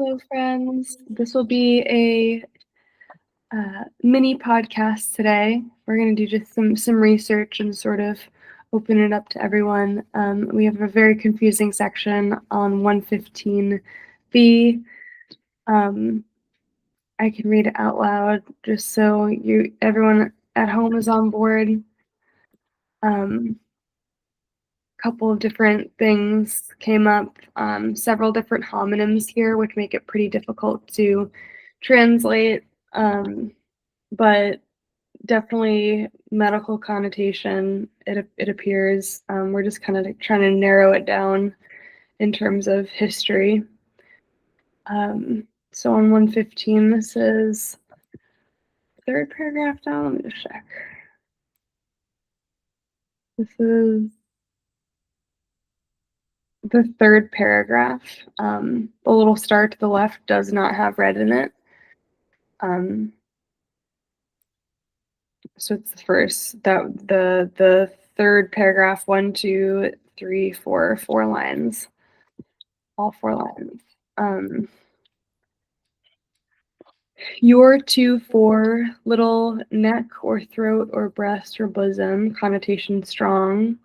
Hello, friends. This will be a mini podcast today. We're going to do just some research and sort of open it up to everyone. We have a very confusing section on 115B. I can read it out loud just so everyone at home is on board. Couple of different things came up, several different homonyms here, which make it pretty difficult to translate, but definitely medical connotation, it appears. We're just kind of trying to narrow it down in terms of history. So on 115, this is third paragraph down. Let me just check. This is the third paragraph. The little star to the left does not have red in it. So it's the first, the third paragraph, 1, 2, 3, 4, 4 lines. All 4 lines. Your 2, 4, little neck or throat or breast or bosom, connotation strong.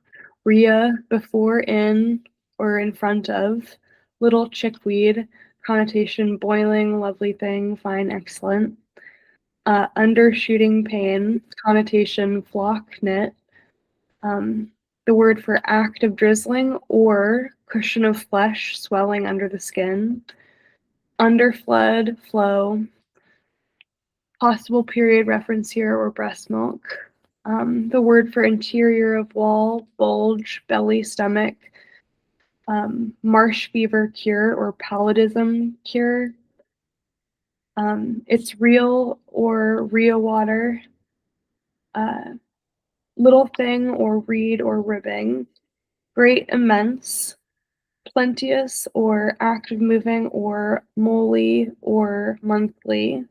Rhea, before, in, or in front of. Little chickweed, connotation boiling, lovely thing, fine, excellent. Undershooting pain, connotation flock knit. The word for act of drizzling or cushion of flesh swelling under the skin. Underflood, flow. Possible period reference here or breast milk. The word for interior of wall, bulge, belly, stomach. Marsh fever cure or paludism cure. It's real or Rio water. Little thing or reed or ribbing. Great, immense. Plenteous or active moving or moly or monthly.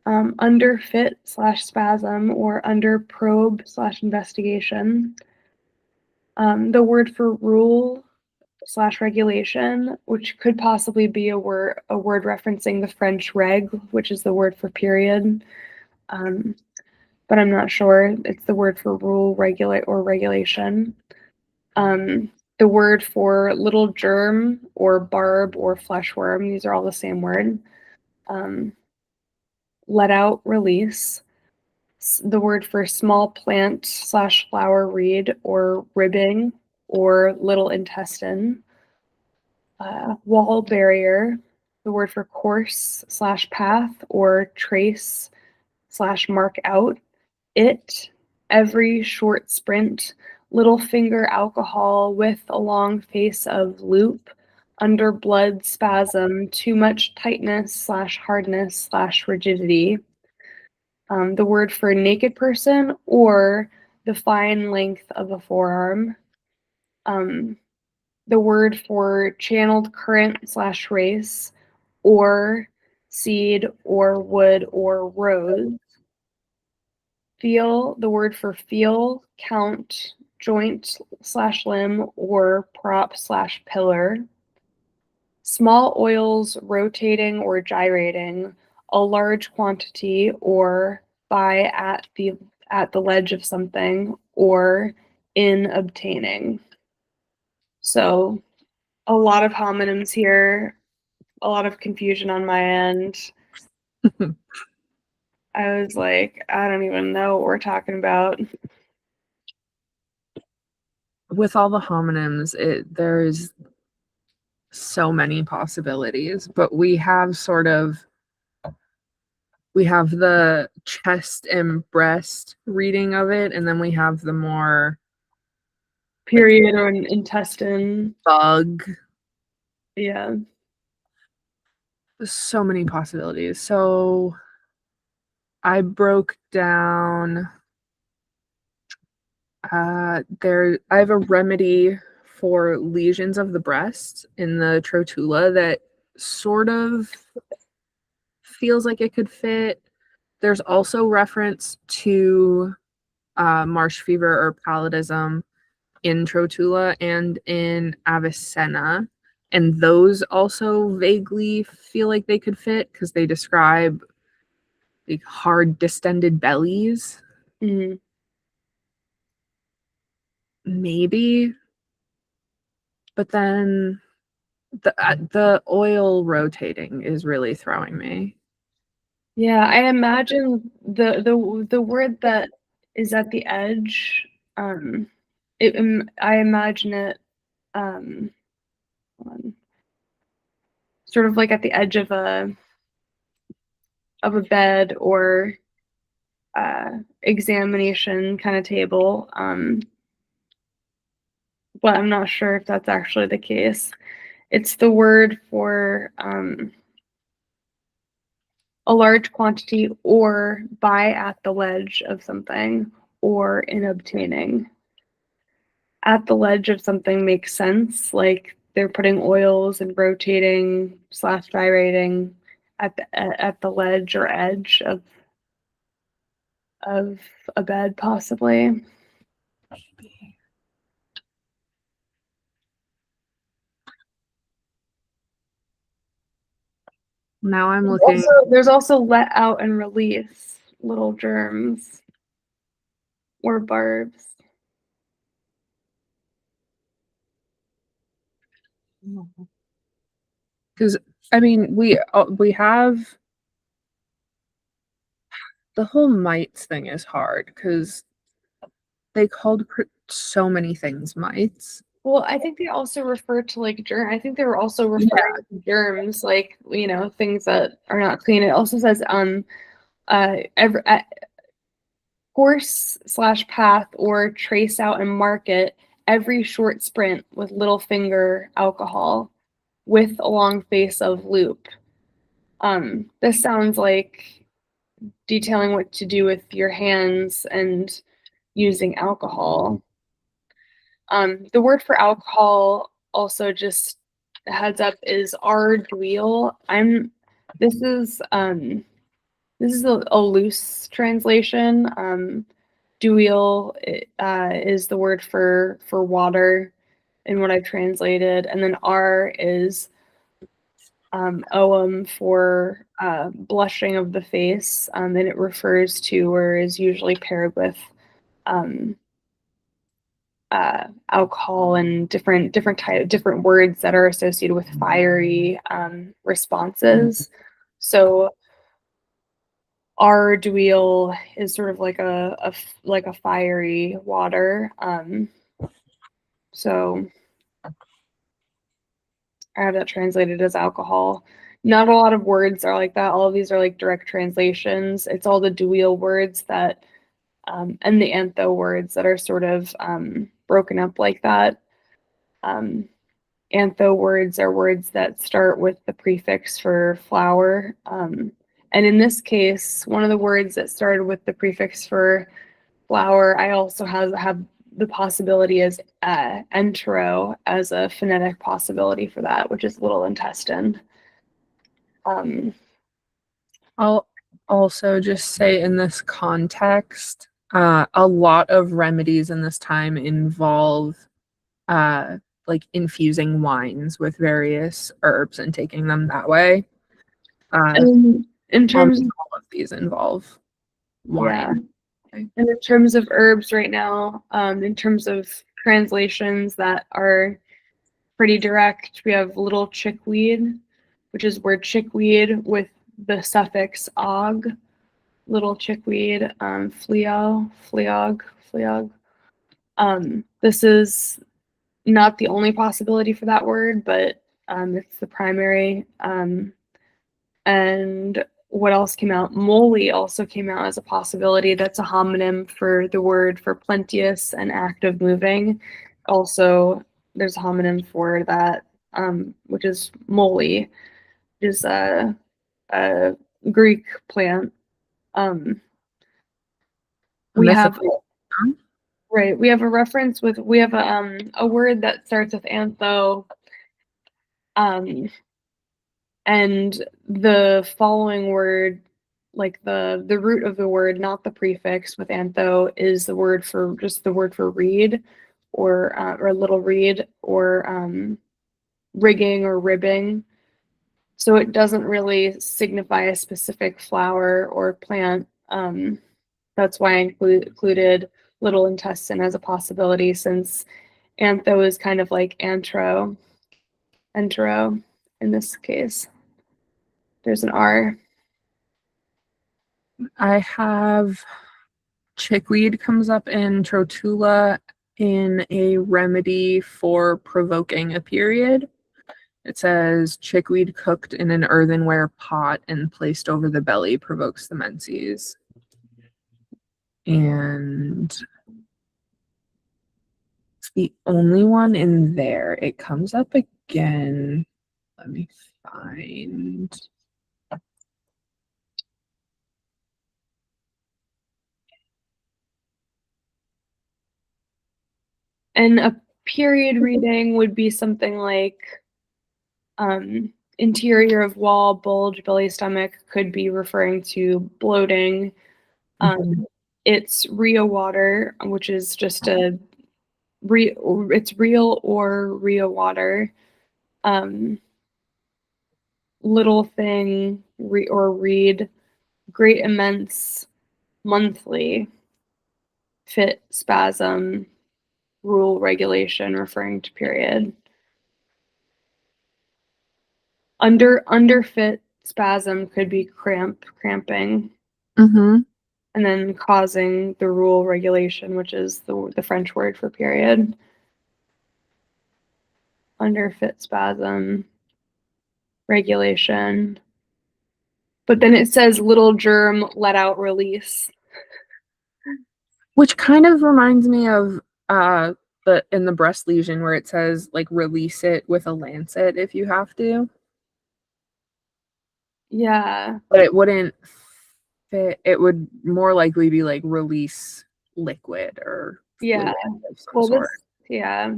Under fit / spasm or under probe / investigation. The word for rule / regulation, which could possibly be a word referencing the French reg, which is the word for period. But I'm not sure. It's the word for rule, regulate, or regulation. The word for little germ or barb or fleshworm, these are all the same word. Let out, release. The word for small plant / flower reed or ribbing or little intestine. Wall barrier, the word for course / path or trace / mark out. It, every short sprint. Little finger alcohol with a long face of loop. Under blood spasm, too much tightness / hardness / rigidity. The word for naked person or the fine length of a forearm. The word for channeled current / race or seed or wood or rose. Feel, the word for feel, count, joint / limb or prop / pillar. Small oils rotating or gyrating, a large quantity or by at the ledge of something or in obtaining. So a lot of homonyms here, a lot of confusion on my end. I was like, I don't even know what we're talking about. With all the homonyms, there's so many possibilities, but we have the chest and breast reading of it, and then we have the more period or an intestine. Bug. Yeah. There's so many possibilities. So I broke down I have a remedy for lesions of the breast in the Trotula that sort of feels like it could fit. There's also reference to marsh fever or paludism in Trotula and in Avicenna. And those also vaguely feel like they could fit because they describe like hard distended bellies. Mhm. Maybe, but then the oil rotating is really throwing me. Yeah, I imagine the word that is at the edge, I imagine it, um, hold on, sort of like at the edge of a bed or examination kind of table, but I'm not sure if that's actually the case. It's the word for a large quantity or buy at the ledge of something or in obtaining. At the ledge of something makes sense, like they're putting oils and rotating slash gyrating at the ledge or edge of a bed, possibly. Now I'm looking. There's also let out and release little germs or barbs. Because I mean, we have the whole mites thing is hard because they called so many things mites. Well, I think they also refer to like germ. I think they were also referring to germs, like things that are not clean. It also says every course slash path or trace out and mark it every short sprint with little finger alcohol with a long face of loop. This sounds like detailing what to do with your hands and using alcohol. The word for alcohol also, just a heads up, is ardwheel. This is a loose translation. Dual is the word for water in what I've translated, and then R is oum for blushing of the face, and it refers to or is usually paired with um, alcohol and different words that are associated with fiery responses. So Ardwheel is sort of like a fiery water. So I have that translated as alcohol. Not a lot of words are like that. All of these are like direct translations. It's all the dual words that and the antho words that are sort of broken up like that. Antho words are words that start with the prefix for flower. And in this case, one of the words that started with the prefix for flower, I also have the possibility as entero as a phonetic possibility for that, which is little intestine. I'll also just say in this context, a lot of remedies in this time involve like infusing wines with various herbs and taking them that way. In terms of, all of these involve yeah, wine. and in terms of herbs right now, in terms of translations that are pretty direct, we have little chickweed, which is word chickweed with the suffix og, little chickweed, fleog. This is not the only possibility for that word, but it's the primary. And what else came out? Moly also came out as a possibility. That's a homonym for the word for plenteous and active moving. Also, there's a homonym for that, which is moly, which is a Greek plant. We have right. We have a reference with we have a word that starts with antho, and the following word, like the root of the word, not the prefix with antho, is the word for reed, or little reed, or rigging or ribbing. So it doesn't really signify a specific flower or plant. That's why I included little intestine as a possibility, since antho is kind of like entero in this case. There's an R. I have chickweed comes up in Trotula in a remedy for provoking a period. It says chickweed cooked in an earthenware pot and placed over the belly provokes the menses. And it's the only one in there. It comes up again. Let me find. And a period reading would be something like interior of wall, bulge, belly, stomach, could be referring to bloating. It's Rio water, which is just it's real or Rio water. Little thing or read, great immense, monthly, fit, spasm, rule, regulation, referring to period. Underfit spasm could be cramping. And then causing the rule, regulation, which is the French word for period. Underfit spasm, regulation. But then it says little germ let out release. Which kind of reminds me of in the breast lesion where it says like release it with a lancet if you have to. Yeah. But it wouldn't fit. It would more likely be like release liquid or yeah. Of some sort. Yeah.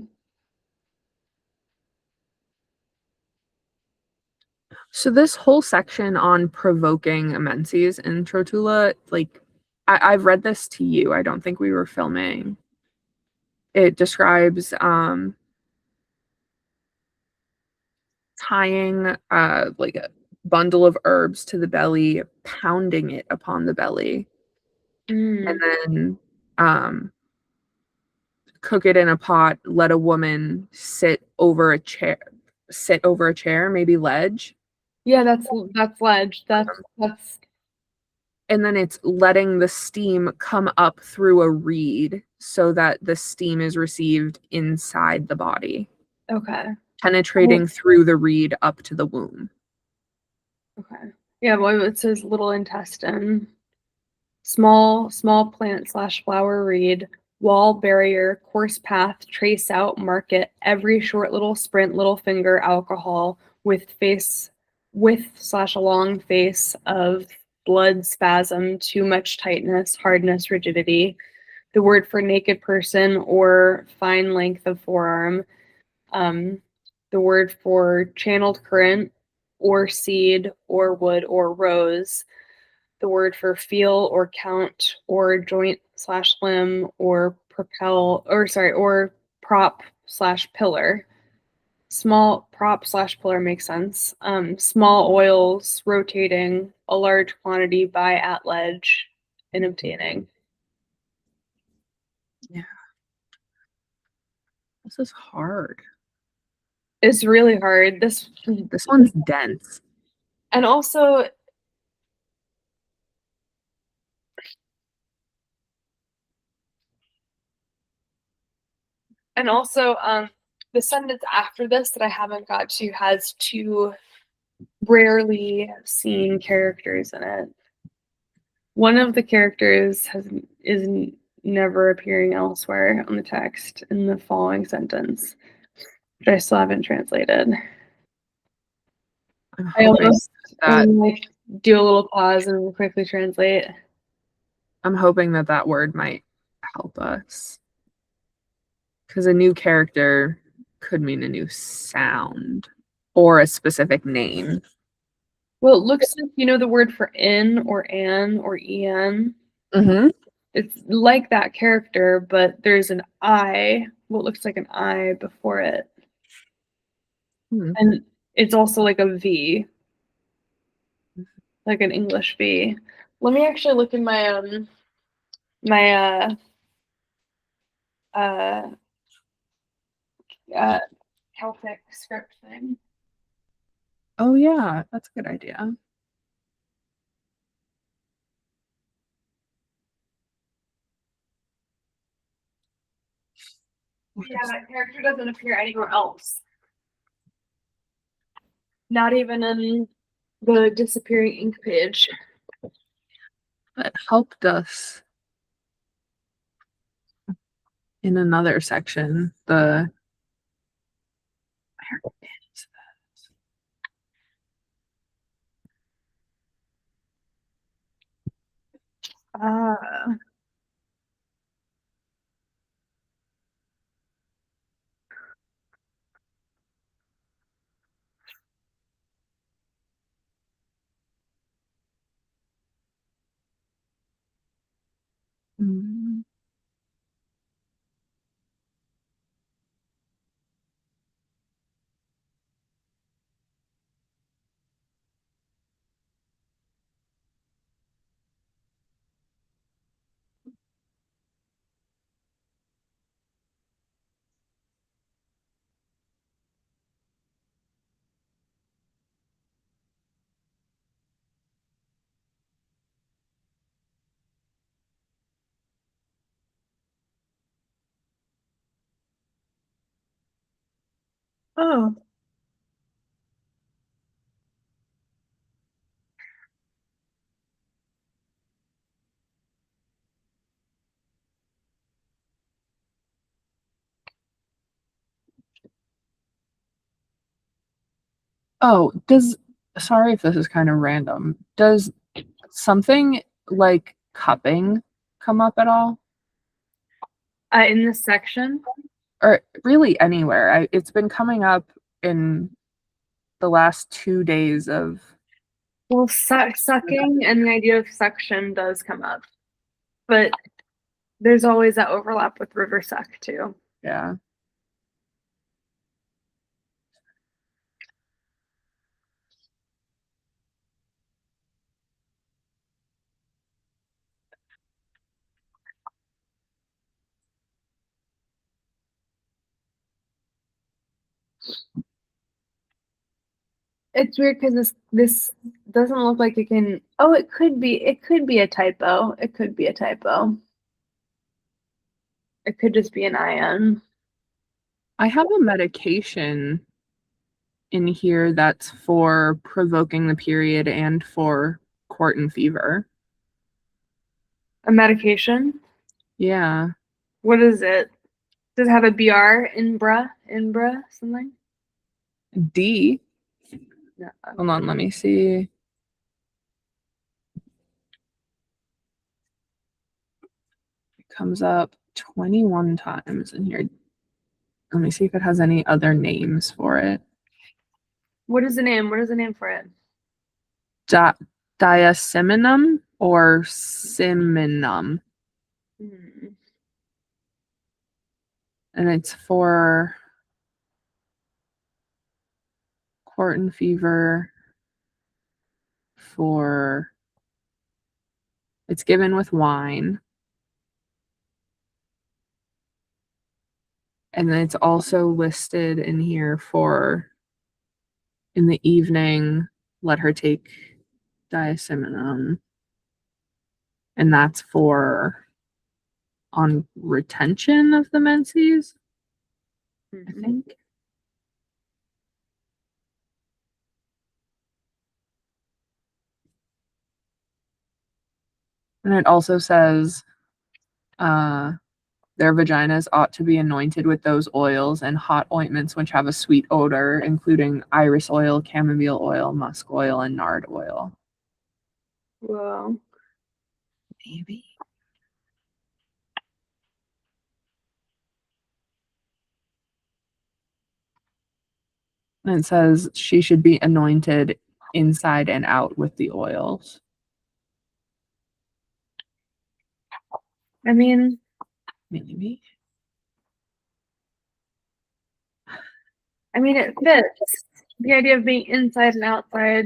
So this whole section on provoking menses in Trotula, like I've read this to you. I don't think we were filming. It describes tying like a bundle of herbs to the belly, pounding it upon the belly, and then cook it in a pot, let a woman sit over a chair, maybe ledge. Yeah, that's ledge. That's And then it's letting the steam come up through a reed so that the steam is received inside the body. Okay. Penetrating through the reed up to the womb. Okay. Yeah, well, it says little intestine. Small plant / flower reed, wall, barrier, course path, trace out, market, every short little sprint, little finger, alcohol, with / a long face of blood, spasm, too much tightness, hardness, rigidity. The word for naked person or fine length of forearm. The word for channeled current or seed or wood or rose. The word for feel or count or joint / limb or or prop / pillar. Small prop / pillar makes sense. Small oils rotating a large quantity by at ledge in obtaining. Yeah. This is hard. It's really hard. This one's dense. And also the sentence after this that I haven't got to has 2 rarely seen characters in it. One of the characters is never appearing elsewhere on the text in the following sentence, which I still haven't translated. I almost do a little pause and quickly translate. I'm hoping that word might help us. Because a new character could mean a new sound or a specific name. Well, it looks like, the word for in or an or en. It's like that character, but there's an I, what looks like an I before it. And it's also like a V, like an English V. Let me actually look in my uh uh Celtic script thing. Oh yeah, that's a good idea. Yeah, that character doesn't appear anywhere else. Not even in the disappearing ink page. It helped us in another section. The where is Ah. Mm. Oh. Oh, sorry if this is kind of random. Does something like cupping come up at all? In this section. Or really anywhere? It's been coming up in the last 2 days of. Well, sucking and the idea of suction does come up, but there's always that overlap with river suck too. Yeah. It's weird because this doesn't look like it can. Oh, it could be a typo. It could be a typo. It could just be an IN. I have a medication in here that's for provoking the period and for Corton fever. A medication. Yeah. What is it? Does it have a BR in bruh something? D. No. Hold on, let me see. It comes up 21 times in here. Let me see if it has any other names for it. What is the name? What is the name for it? Diaceminum or Siminum. Hmm. And it's for Corton fever. It's given with wine. And then it's also listed in here for in the evening, let her take diaceminum. And that's for on retention of the menses, I think. And it also says their vaginas ought to be anointed with those oils and hot ointments which have a sweet odor, including iris oil, chamomile oil, musk oil, and nard oil. Whoa. Maybe. And it says she should be anointed inside and out with the oils. I mean, Maybe. I mean, it fits. The idea of being inside and outside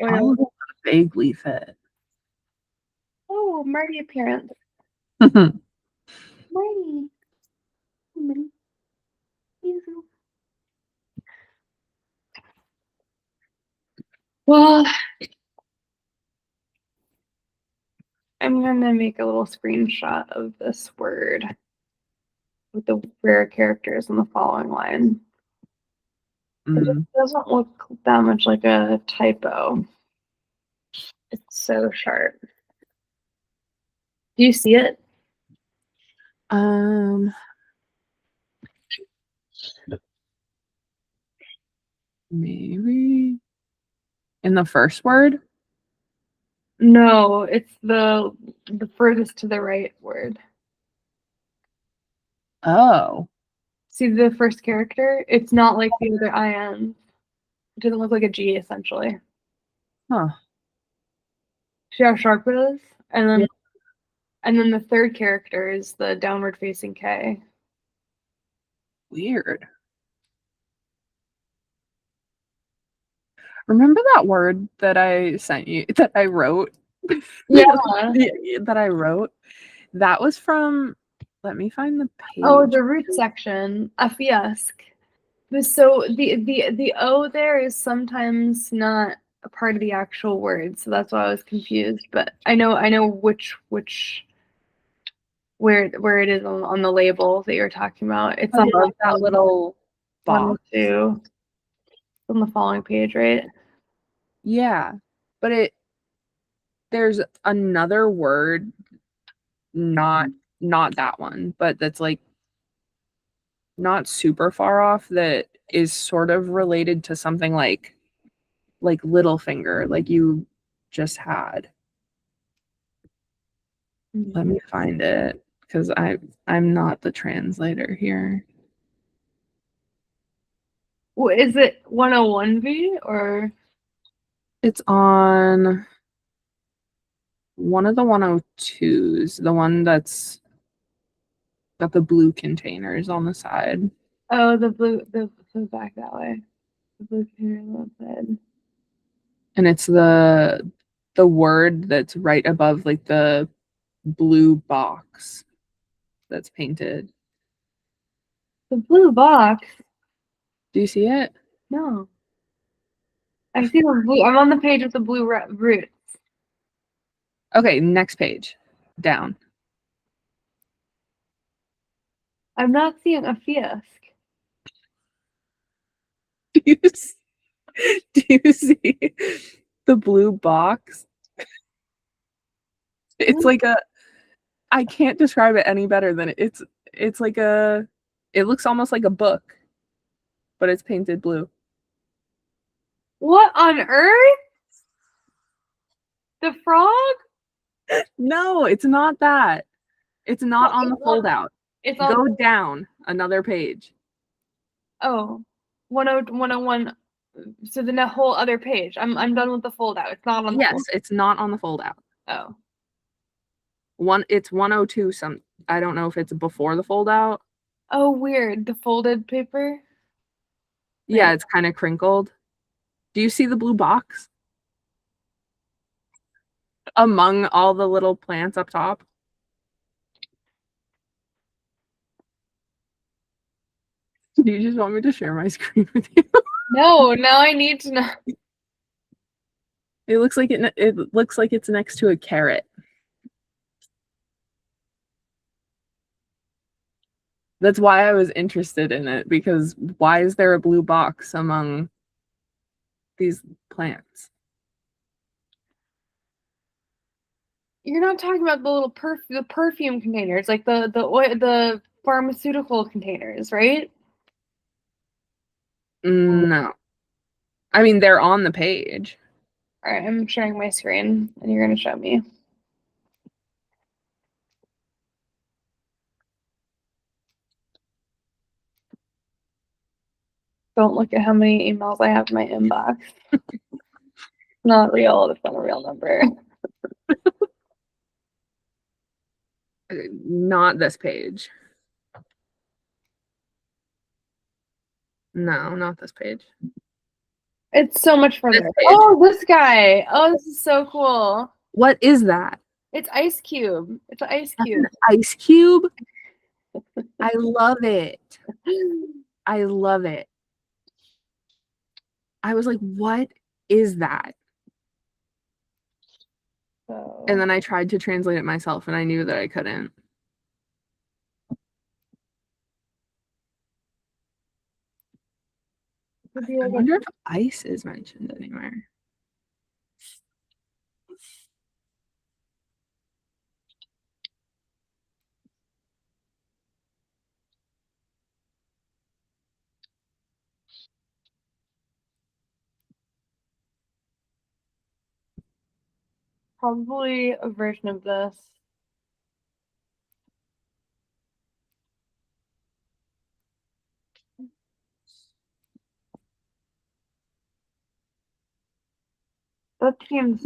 All oil. of them vaguely fit. Oh, Marty appearance. Marty. Well, I'm gonna make a little screenshot of this word with the rare characters in the following line. It doesn't look that much like a typo. It's so sharp. Do you see it? Maybe in the first word. No, it's the furthest to the right word. Oh, See the first character? It's not like the other INs. It doesn't look like a G essentially. huh. See how sharp it is? Yeah. And then the third character is the downward facing K. Weird. Remember that word that I sent you that I wrote? Yeah. That I wrote? That was from, let me find the page. Oh, the root section, a fiasque. So the O there is sometimes not a part of the actual word, so that's why I was confused. But I know which where it is on the label that you're talking about. It's I on love that little one box. two on the following page, right? Yeah, but there's another word, not that one, but that's like not super far off, that is sort of related to something like little finger, like you just had. Let me find it because I'm not the translator here. Is it 101V or It's on one of the 102s, the one that's got the blue containers on the side. oh the back that way. The blue container on the side. And it's the word that's right above like the blue box that's painted. The blue box. Do you see it? No. I see the blue. I'm on the page with the blue roots. Okay, next page. Down. I'm not seeing a fiasque. Do you see, do you see the blue box? It's like I can't describe it any better than it's like it looks almost like a book, but it's painted blue. What on earth? The frog? No, it's not that. It's not on the fold out. It's Go on. down another page. Oh, 101. So the whole other page. I'm done with the fold out. It's not on the Yes, fold. it's not on the fold out. Oh. It's 102 some. I don't know if it's before the fold out. Oh, weird. The folded paper? Yeah, it's kind of crinkled. Do you see the blue box among all the little plants up top? Do you just want me to share my screen with you? No, now I need to know. It looks like it looks like it's next to a carrot. That's why I was interested in it, because why is there a blue box among these plants? You're not talking about the little perfume containers, like the pharmaceutical containers, right? No. I mean, they're on the page. All right, I'm sharing my screen, and you're gonna show me. Don't look at how many emails I have in my inbox. Not real. It's not a real number. Not this page. No, not this page. It's so much further. This page. Oh, this guy. Oh, this is so cool. What is that? It's Ice Cube. It's an Ice That's Cube. an ice cube? I love it. I love it. I was like, what is that? So, And then I tried to translate it myself and I knew that I couldn't. it'd be I like wonder if ice is mentioned anywhere. probably a version of this. That seems.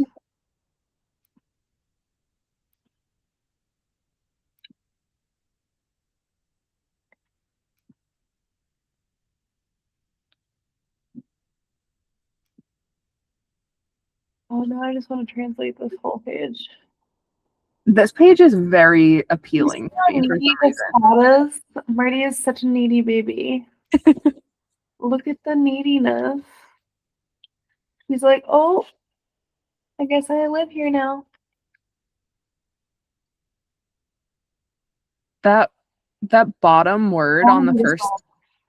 Oh no, I just want to translate this whole page. This page is very You see appealing to how me for needy some this reason. cat is? Marty is such a needy baby. Look at the neediness. He's like, oh, I guess I live here now. That bottom word on the first,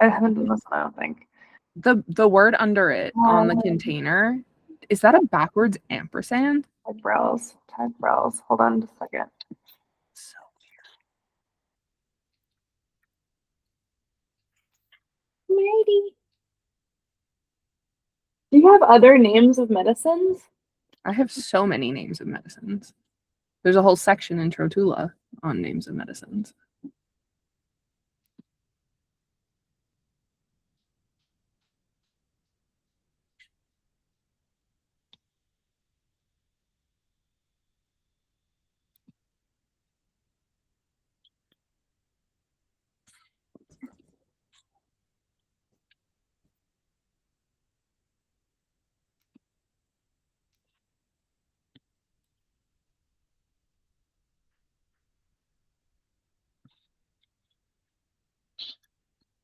I haven't done this one, I don't think. the word under it on the container, is that a backwards ampersand? Tag browse. Tag browse. Hold on just a second. So Marty. Do you have other names of medicines? I have so many names of medicines. There's a whole section in Trotula on names of medicines.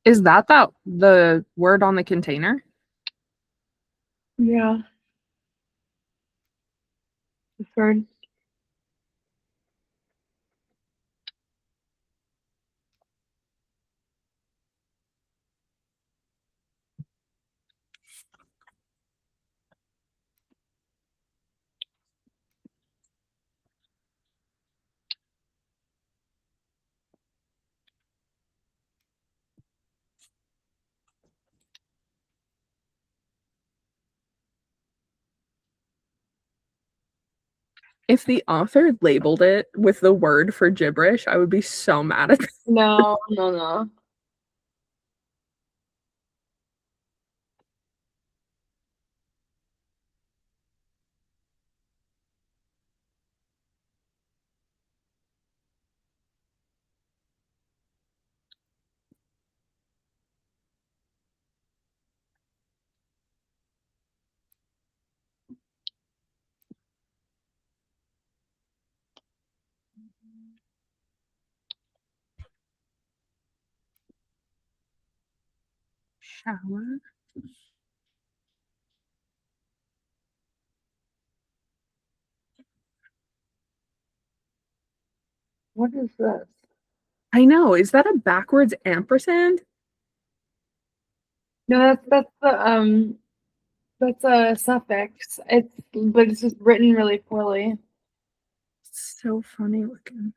Is that the word on the container? Yeah. The third. If the author labeled it with the word for gibberish, I would be so mad at them. No, no, no. Shower. What is this? I know. Is that a backwards ampersand? No, that's a suffix. But it's just written really poorly. It's so funny looking.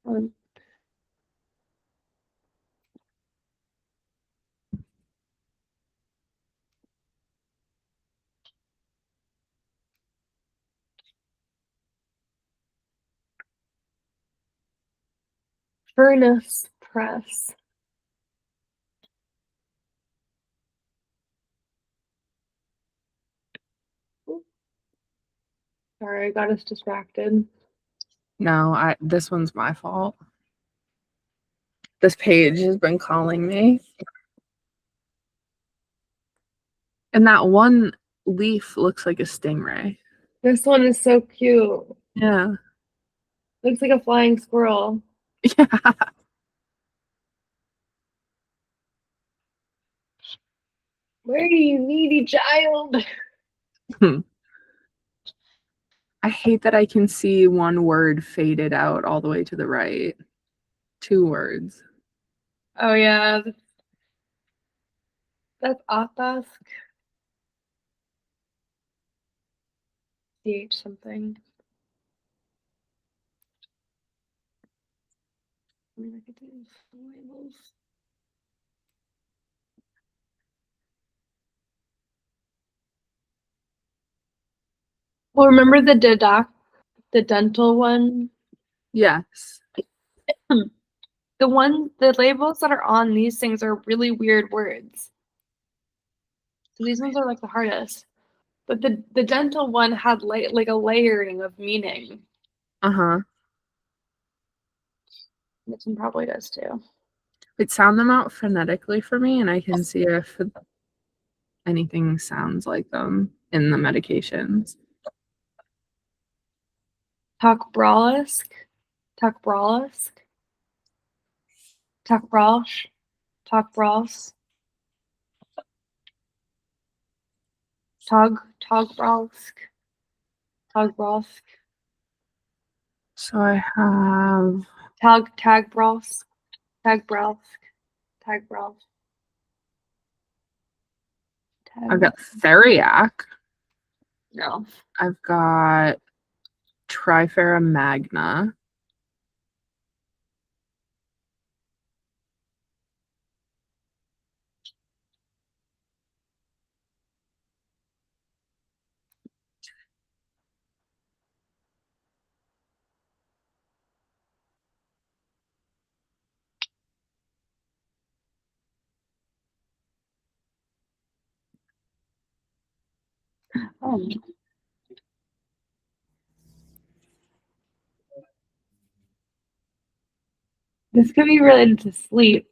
Um, Furnace press. Sorry, I got us distracted. No, this one's my fault. This page has been calling me. And that one leaf looks like a stingray. This one is so cute. Yeah. Looks like a flying squirrel. Yeah. Where are you, needy child? I hate that I can see one word faded out all the way to the right. 2 words. Oh yeah, that's Athask. CH something. Let me look at these labels. Well, remember the dental one? Yes. The labels that are on these things are really weird words. So these ones are like the hardest. But the dental one had like a layering of meaning. Uh-huh. This one probably does too. Wait, sound them out phonetically for me and I can see if anything sounds like them in the medications. Takbralisk, Takbralisk, Takbralsh, Takbrals, Togbralsk, Togbralsk, So I have Tagbralsk, Tagbralsk, Tagbralsk, I've Tag. got Theriac. No. I've got Trifera magna. Oh. This could be related to sleep.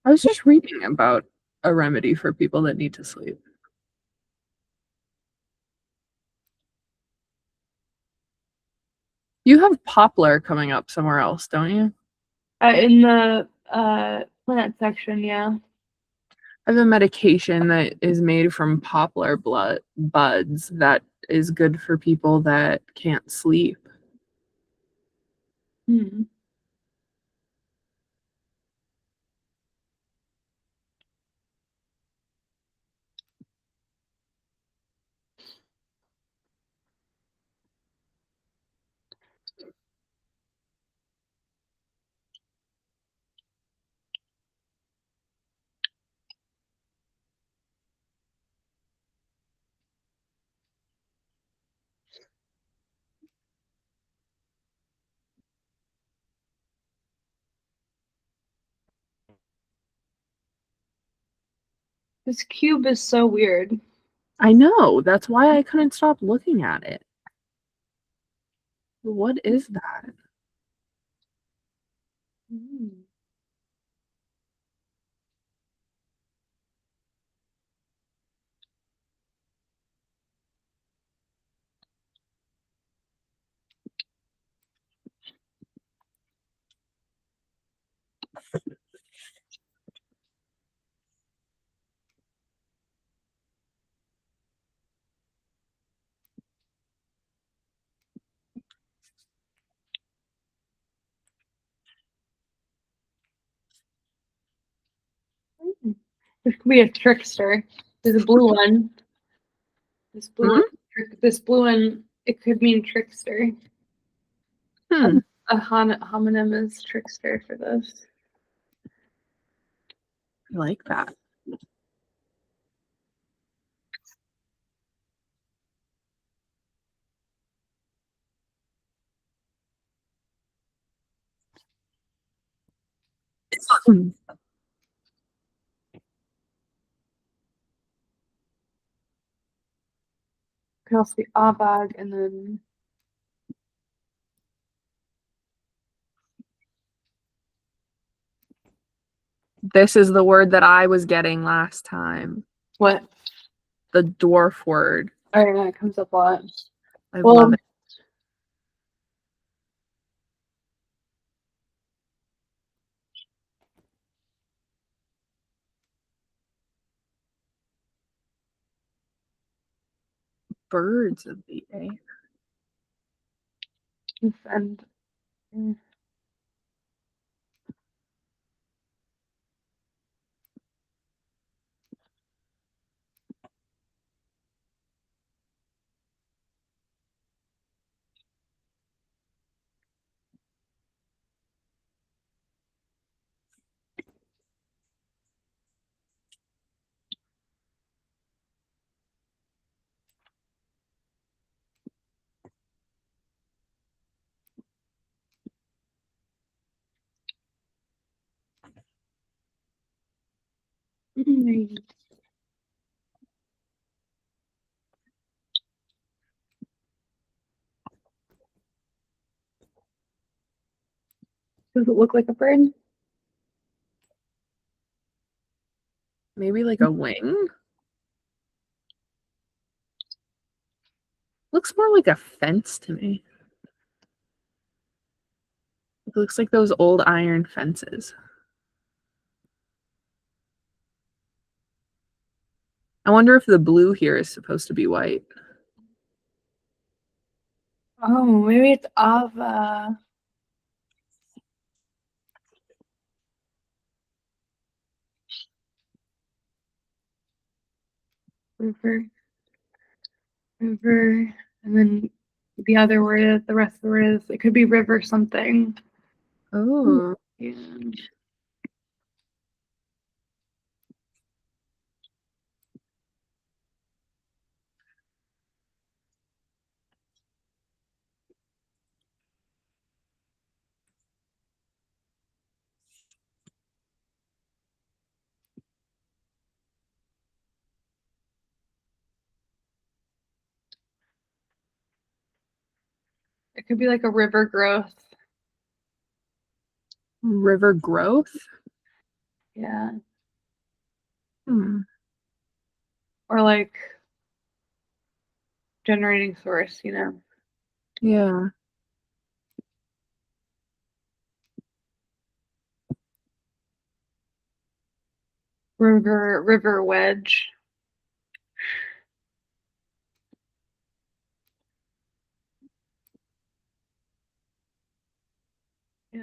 I was just reading about a remedy for people that need to sleep. You have poplar coming up somewhere else, don't you? In the plant section, yeah. I have a medication that is made from poplar buds that is good for people that can't sleep. Hmm. This cube is so weird. I know. That's why I couldn't stop looking at it. What is that? Hmm. This could be a trickster. There's a blue one. This blue one, it could mean trickster. Hmm. A homonym is trickster for this. I like that. Could also be avag and then This is the word that I was getting last time. what? The dwarf word. Oh yeah, it comes up a lot. I Well, love it. Birds of the air. and does it look like a bird? Maybe like a wing? Looks more like a fence to me. It looks like those old iron fences. I wonder if the blue here is supposed to be white. Oh, maybe it's ava. River, river, and then the other word is the rest of the word is it could be river something. Oh. And it could be like a river growth. River growth? Yeah. Hmm. Or like generating source, Yeah. River wedge. Yeah.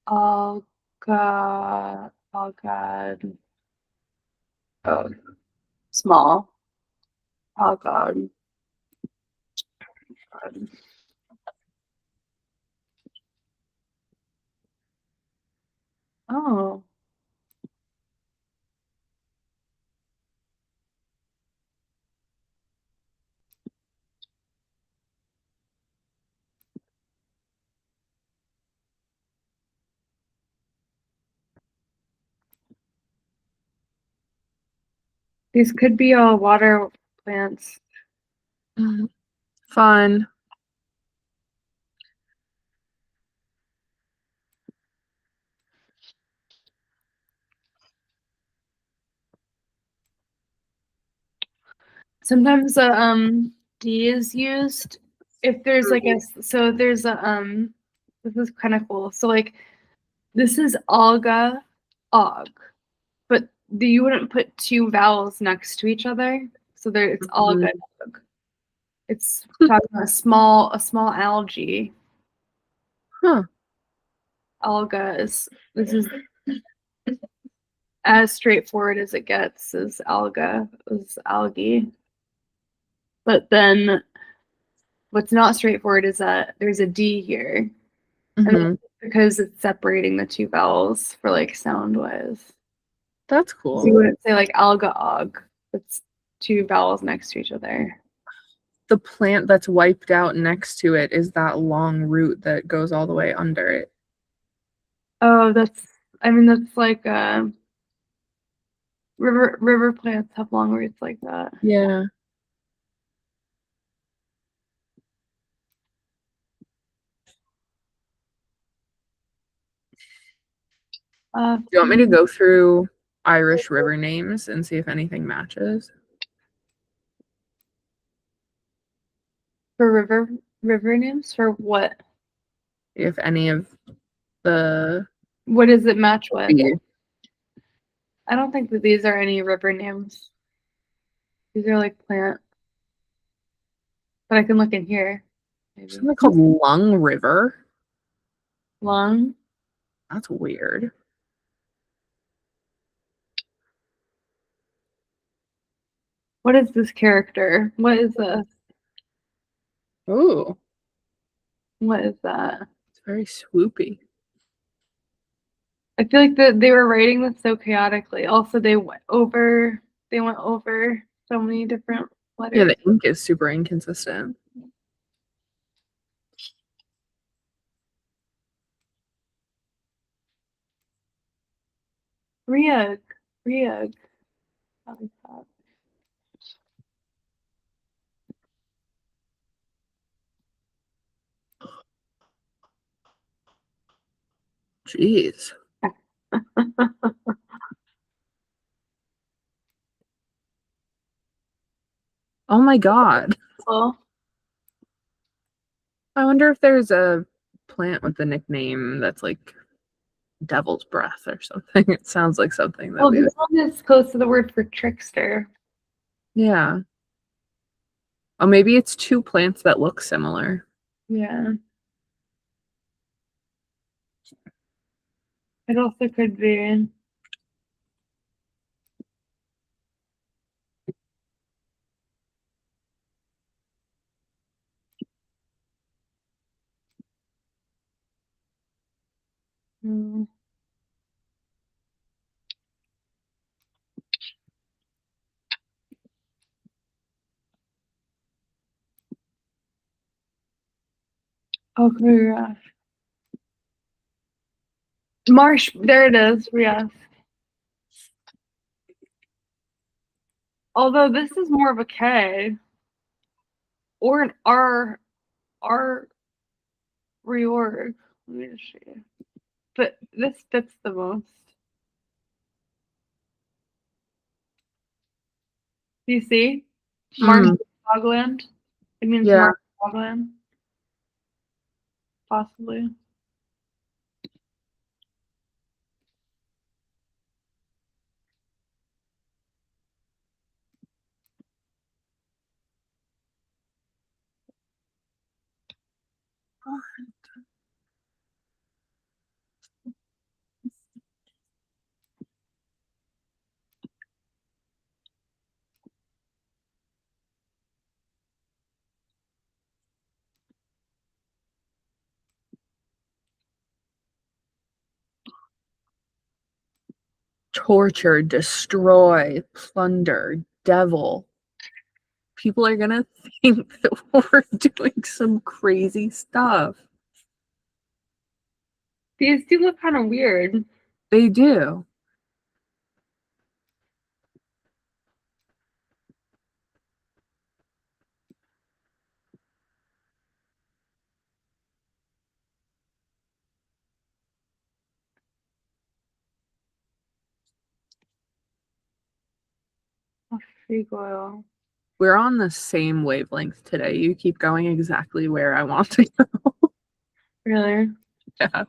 Alga, algod. Oh, small. Algod. Oh, these could be all water plants. Fun. Sometimes D is used if there's like there's a this is kind of cool. So like this is alga, og, but you wouldn't put two vowels next to each other. So there it's alga. Og. It's talking about a small algae. Huh. Alga is this is as straightforward as it gets is algae. But then what's not straightforward is that there's a D here. And Hmm. that's because it's separating the two vowels for like sound wise. That's So cool. you wouldn't say like alga og. It's two vowels next to each other. The plant that's wiped out next to it is that long root that goes all the way under it. Oh, that's like river plants have long roots like that. Yeah. Do you want me to go through Irish river names and see if anything matches? For river names for what? If any of the What does it match with? be I don't think that these are any river names. These are like plant. But I can look in here. Maybe. something called Lung River. Lung. That's weird. What is this character? What is this? Ooh, What is that? it's very swoopy. I feel like that they were writing this so chaotically. Also, they went over so many different Yeah, letters. the ink is super inconsistent. Riag. Riag. I like that. Jeez. Oh my God. Well, I wonder if there's a plant with the nickname that's like devil's breath or something. It sounds like something that well, we would. this one is close to the word for trickster. Yeah. Oh, maybe it's two plants that look similar. Yeah. It also could be. Hmm. Oh, yeah. Marsh. There it is. Yes. Although this is more of a K or an R reorg. Let me just see. But this fits the most. Do you see? Marsh Mm, Bogland. It means yeah. Marsh Bogland, possibly. Torture, destroy, plunder, devil. People are gonna think that we're doing some crazy stuff. These do look kind of weird. They do. Oh, fig oil. We're on the same wavelength today. You keep going exactly where I want to go. Really? Yeah.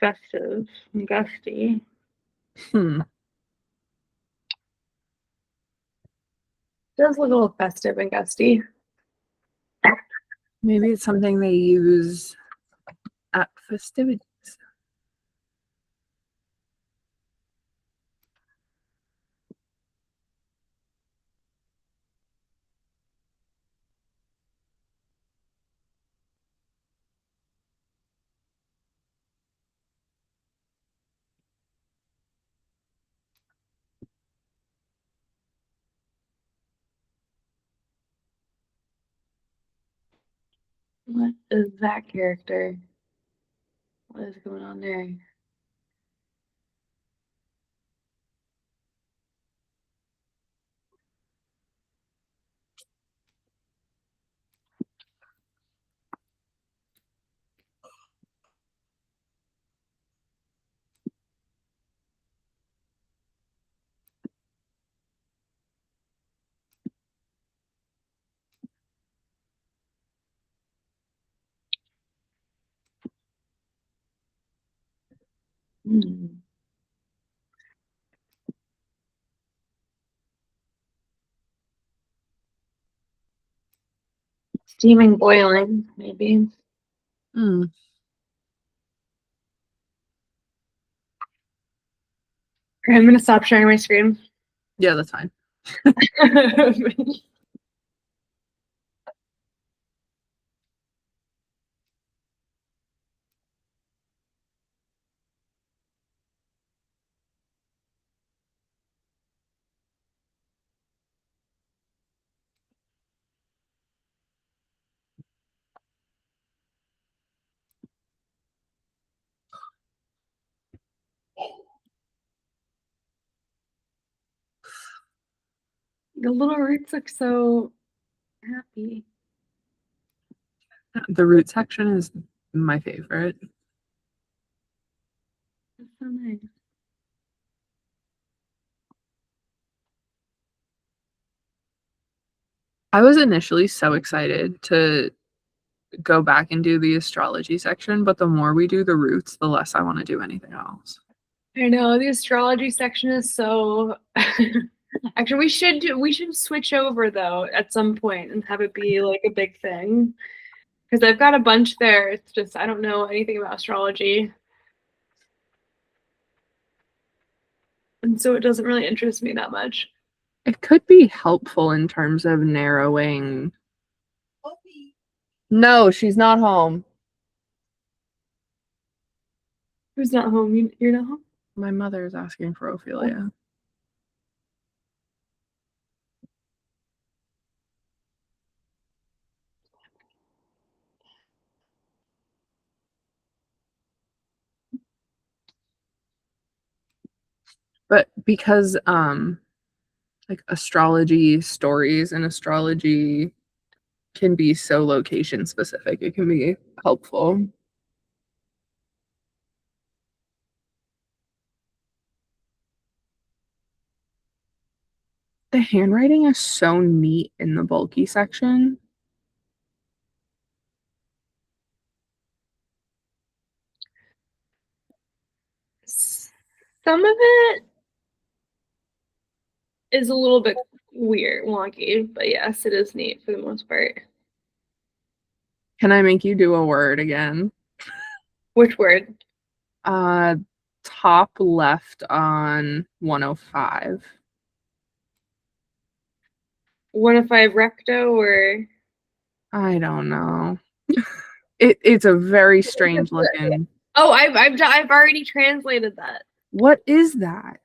Festive and gusty. Does look a little festive and gusty. Maybe it's something they use at festivities. What is that character? What is going on there? Steaming, boiling, maybe. Mm. Okay, I'm gonna stop sharing my screen. Yeah, that's fine. The little roots look so happy. The root section is my favorite. That's so nice. I was initially so excited to go back and do the astrology section, but the more we do the roots, the less I want to do anything else. I know the astrology section is so actually we should switch over though at some point and have it be like a big thing. Because I've got a bunch there. It's just I don't know anything about astrology. And so it doesn't really interest me that much. It could be helpful in terms of narrowing. No, she's not home. Who's not home? You're not home? My mother is asking for Ophelia. But because like astrology stories and astrology can be so location specific, it can be helpful. The handwriting is so neat in the bulky section. Some of it is a little bit weird, wonky, but yes, it is neat for the most part. Can I make you do a word again? Which word? Top left on 105. 105 recto or I don't know. It's a very strange looking. oh, I've already translated that. What is that?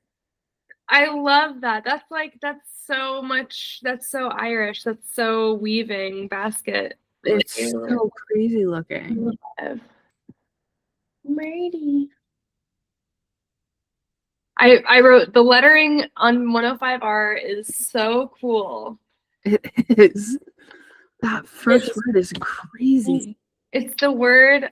I love that. That's so much. That's so Irish. That's so weaving basket. It's so crazy looking. Marty. I wrote the lettering on 105R is so cool. It is. That first word is crazy. It's the word,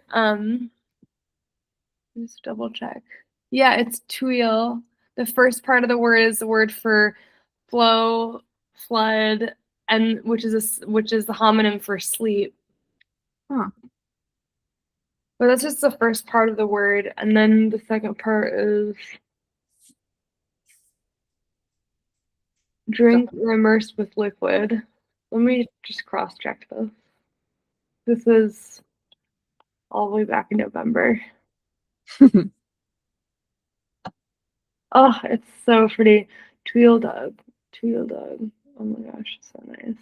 just double check. Yeah, it's tuil. The first part of the word is the word for flow, flood, and which is the homonym for sleep. Huh. But that's just the first part of the word, and then the second part is drink or immerse with liquid. Let me just cross-check this. This is all the way back in November. Oh, it's so pretty. Tweedledug. Tweedledug. Oh my gosh, so nice.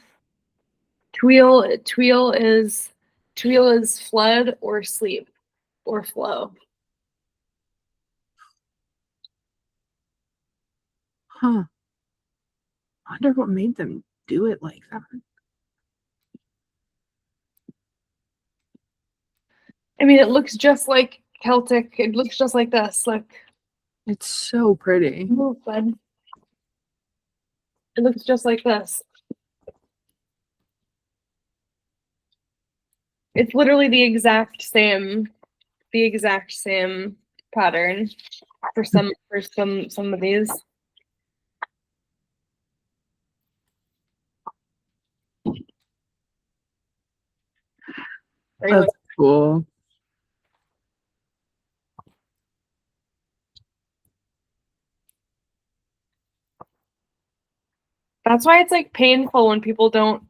Tweel is flood or sleep or flow. Huh. I wonder what made them do it like that. I mean, it looks just like Celtic. It looks just like this. Look, It's so pretty. move, bud. It looks just like this. It's literally the exact same pattern for some of these. That's cool. That's why it's like painful when people don't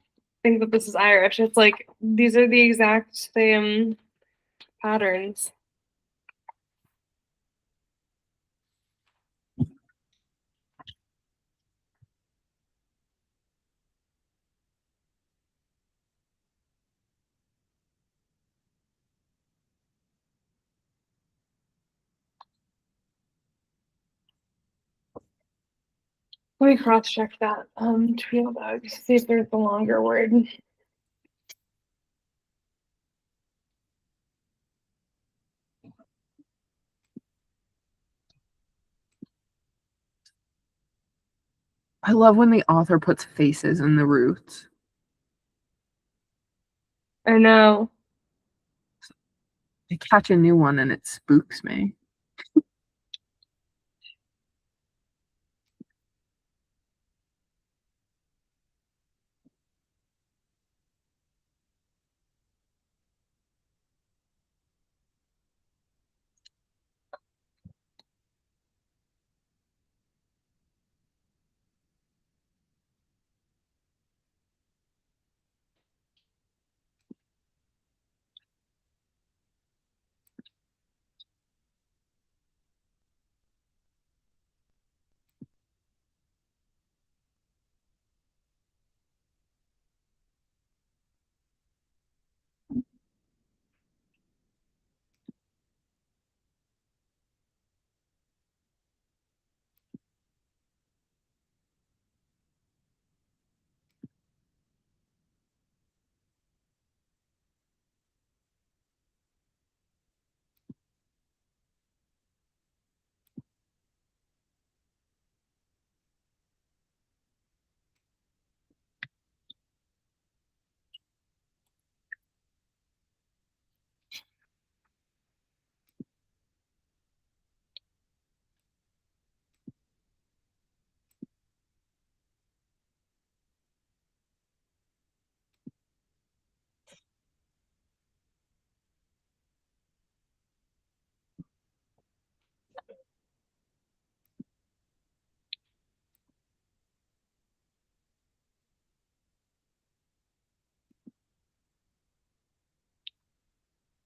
think that this is Irish. It's like these are the exact same patterns. Let me cross check that. Tweedledug. See if there's a longer word. I love when the author puts faces in the roots. I know. I catch a new one and it spooks me.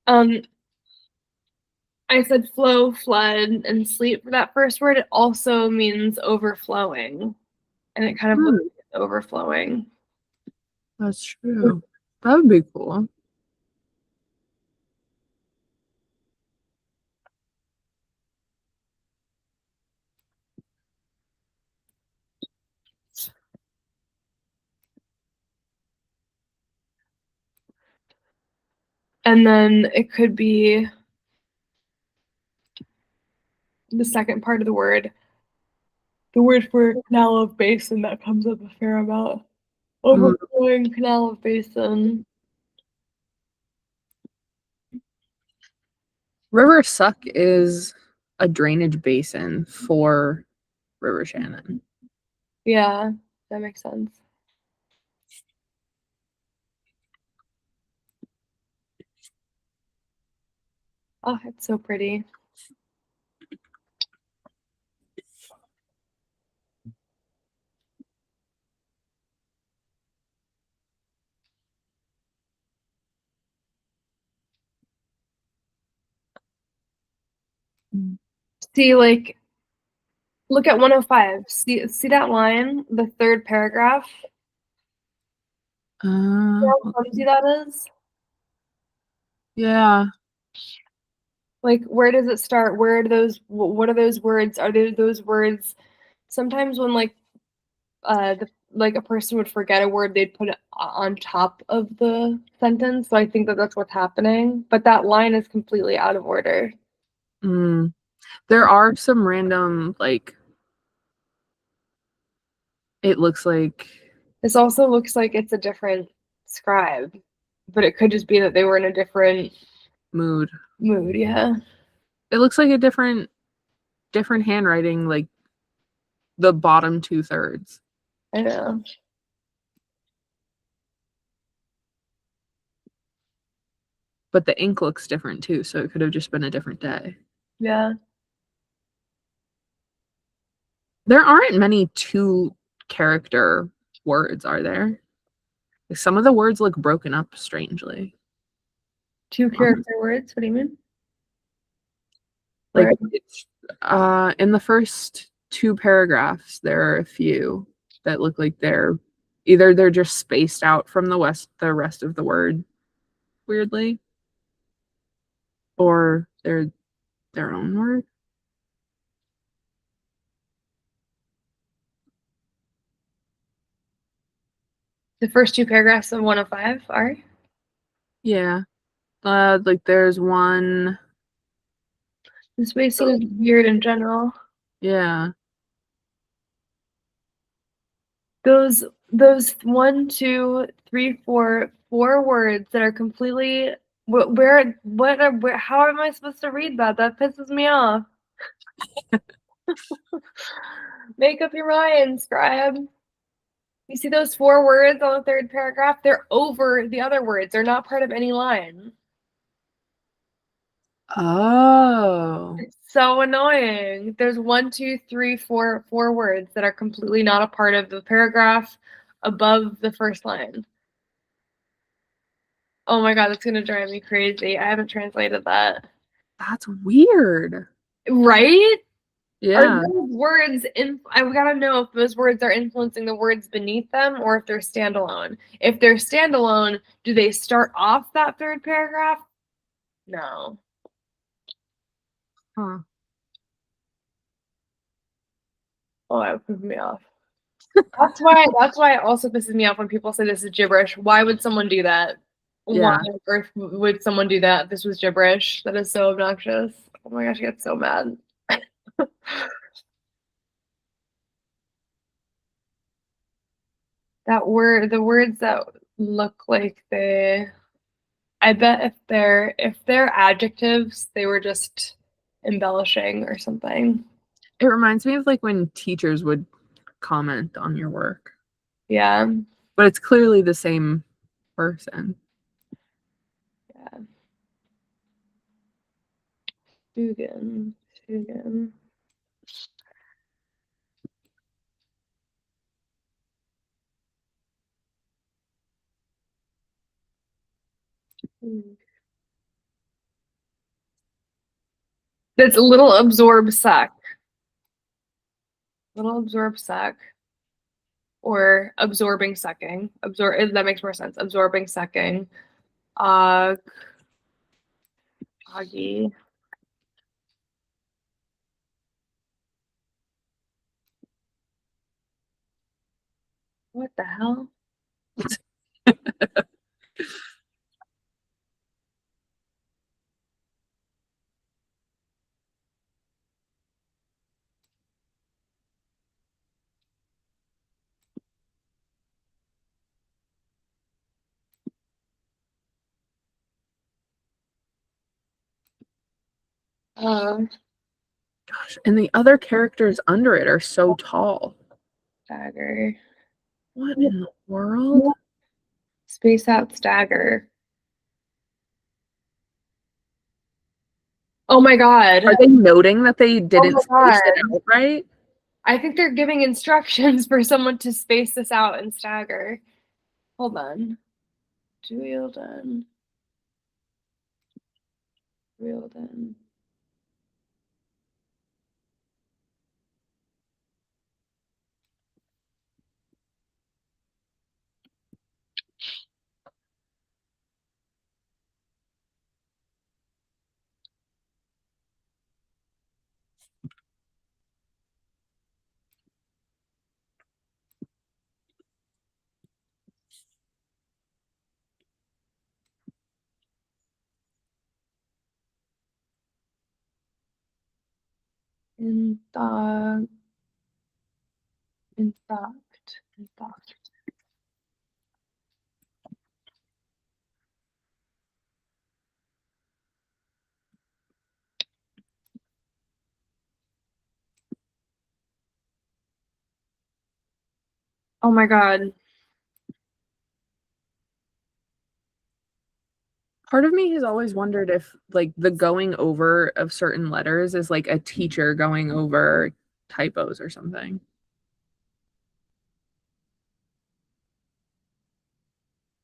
Um, I said flow, flood, and sleep for that first word. It also means overflowing, and it kind of looks like overflowing. That's true. That would be cool. And then it could be the second part of the word for canal of basin that comes up a fair amount. Overflowing canal of basin. River Suck is a drainage basin for River Shannon. Yeah, that makes sense. Oh, it's so pretty. See, like, look at 105. See that line, the third paragraph? See how clumsy that is? Yeah. Like, where does it start? Where do those, what are those words? Are there those words? Sometimes when like a person would forget a word, they'd put it on top of the sentence. So I think that that's what's happening. But that line is completely out of order. Mm. There are some random, like, it looks like This also looks like it's a different scribe, but it could just be that they were in a different mood. mood. Yeah, It looks like a different handwriting, like the bottom 2/3. I know. But the ink looks different too, so it could have just been a different day. Yeah. There aren't many 2-character words, are there? Like, some of the words look broken up strangely. Two character words. What do you mean? Like, Where? it's in the first 2 paragraphs, there are a few that look like they're just spaced out from the rest of the word weirdly, or they're their own word. The first two paragraphs of 105 are? Yeah. Like there's one. The spacing is weird in general. Yeah. Those one, two, three, four words that are completely where how am I supposed to read that? That pisses me off. Make up your mind, scribe. You see those four words on the third paragraph? They're over the other words. They're not part of any line. Oh. It's so annoying. There's one, two, three, four words that are completely not a part of the paragraph above the first line. Oh my god, that's gonna drive me crazy. I haven't translated that. That's weird. Right? Are Yeah. those words in I gotta know if those words are influencing the words beneath them or if they're standalone. If they're standalone, do they start off that third paragraph? No. Huh. Oh, that would piss me off. That's why it also pisses me off when people say this is gibberish. Why would someone do that? Why Yeah. on earth would someone do that? This was gibberish. That is so obnoxious. Oh my gosh, I get so mad. The words that look like I bet if they're adjectives, they were just embellishing or something. It reminds me of like when teachers would comment on your work, Yeah. but it's clearly the same person. Yeah. Dugan. Dugan. That's a little absorb suck. Little absorb suck. Or absorbing sucking. That makes more sense. Absorbing sucking. Uh Augie. What the hell? Um Gosh, and the other characters under it are so tall. Stagger. What in the world? Space out stagger. Oh my God. Are they noting that they didn't Oh my space it God. out right? I think they're giving instructions for someone to space this out and stagger. Hold on. Dualden. Dualden. In thought. In thought. In thought. Oh my God. Part of me has always wondered if like the going over of certain letters is like a teacher going over typos or something.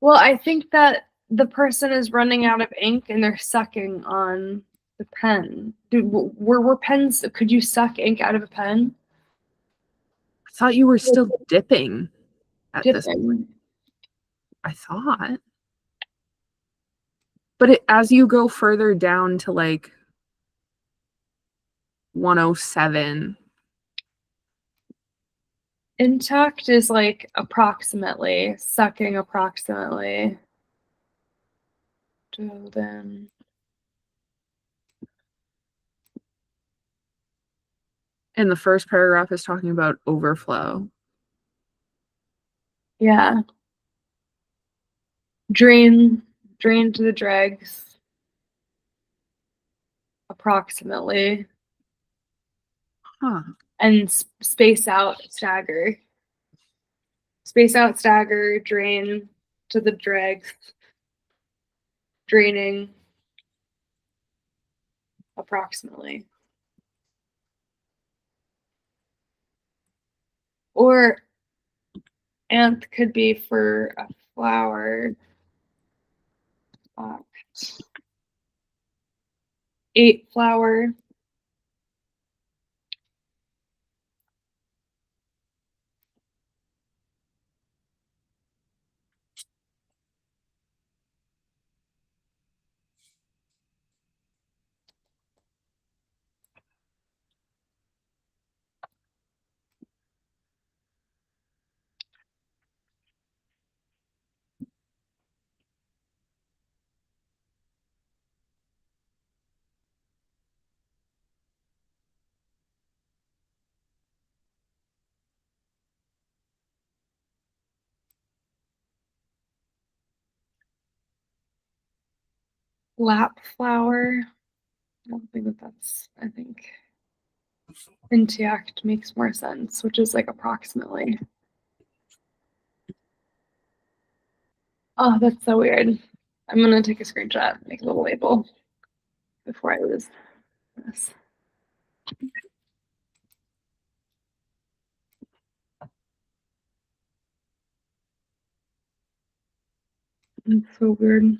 Well, I think that the person is running out of ink and they're sucking on the pen. Dude, were pens, could you suck ink out of a pen? I thought you were still dipping at this point. Dipping. I thought. But as you go further down to like 107, Intact is like approximately, sucking approximately. Then and the first paragraph is talking about overflow. yeah. Drain to the dregs approximately. Huh. And space out, stagger. Space out, stagger, drain to the dregs. Draining approximately. Or anth could be for a flower. Eight flower. Lap flower. I don't think that's, I think intact makes more sense, which is like approximately. Oh, that's so weird. I'm gonna take a screenshot, make a little label before I lose this. It's so weird.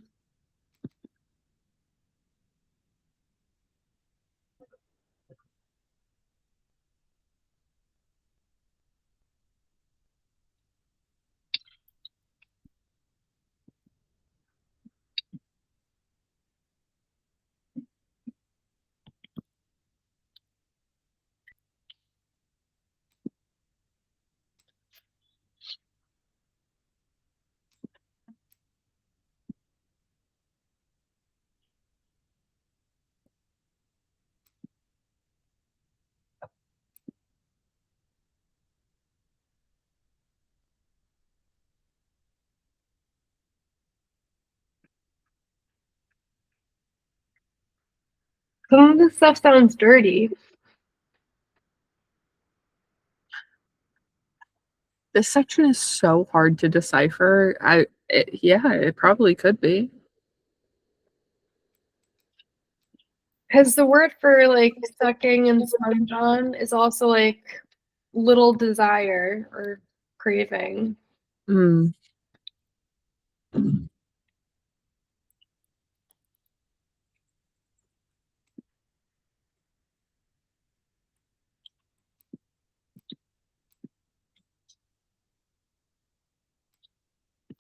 Some of this stuff sounds dirty. This section is so hard to decipher. Yeah, it probably could be. Because the word for like sucking and sponge on is also like little desire or craving. Mm.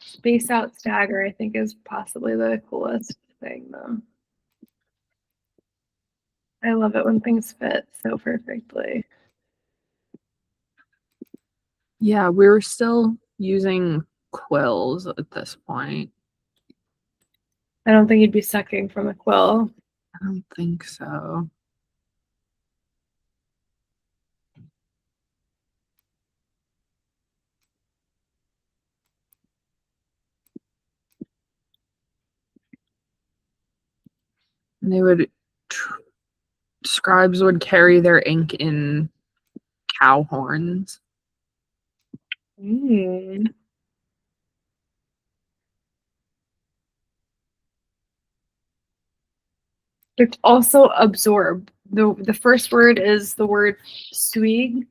Space out stagger, I think, is possibly the coolest thing though. I love it when things fit so perfectly. Yeah, we were still using quills at this point. I don't think you'd be sucking from a quill. I don't think so. And they would, scribes would carry their ink in cow horns. Mm. It's also absorb. The first word is the word swiegen,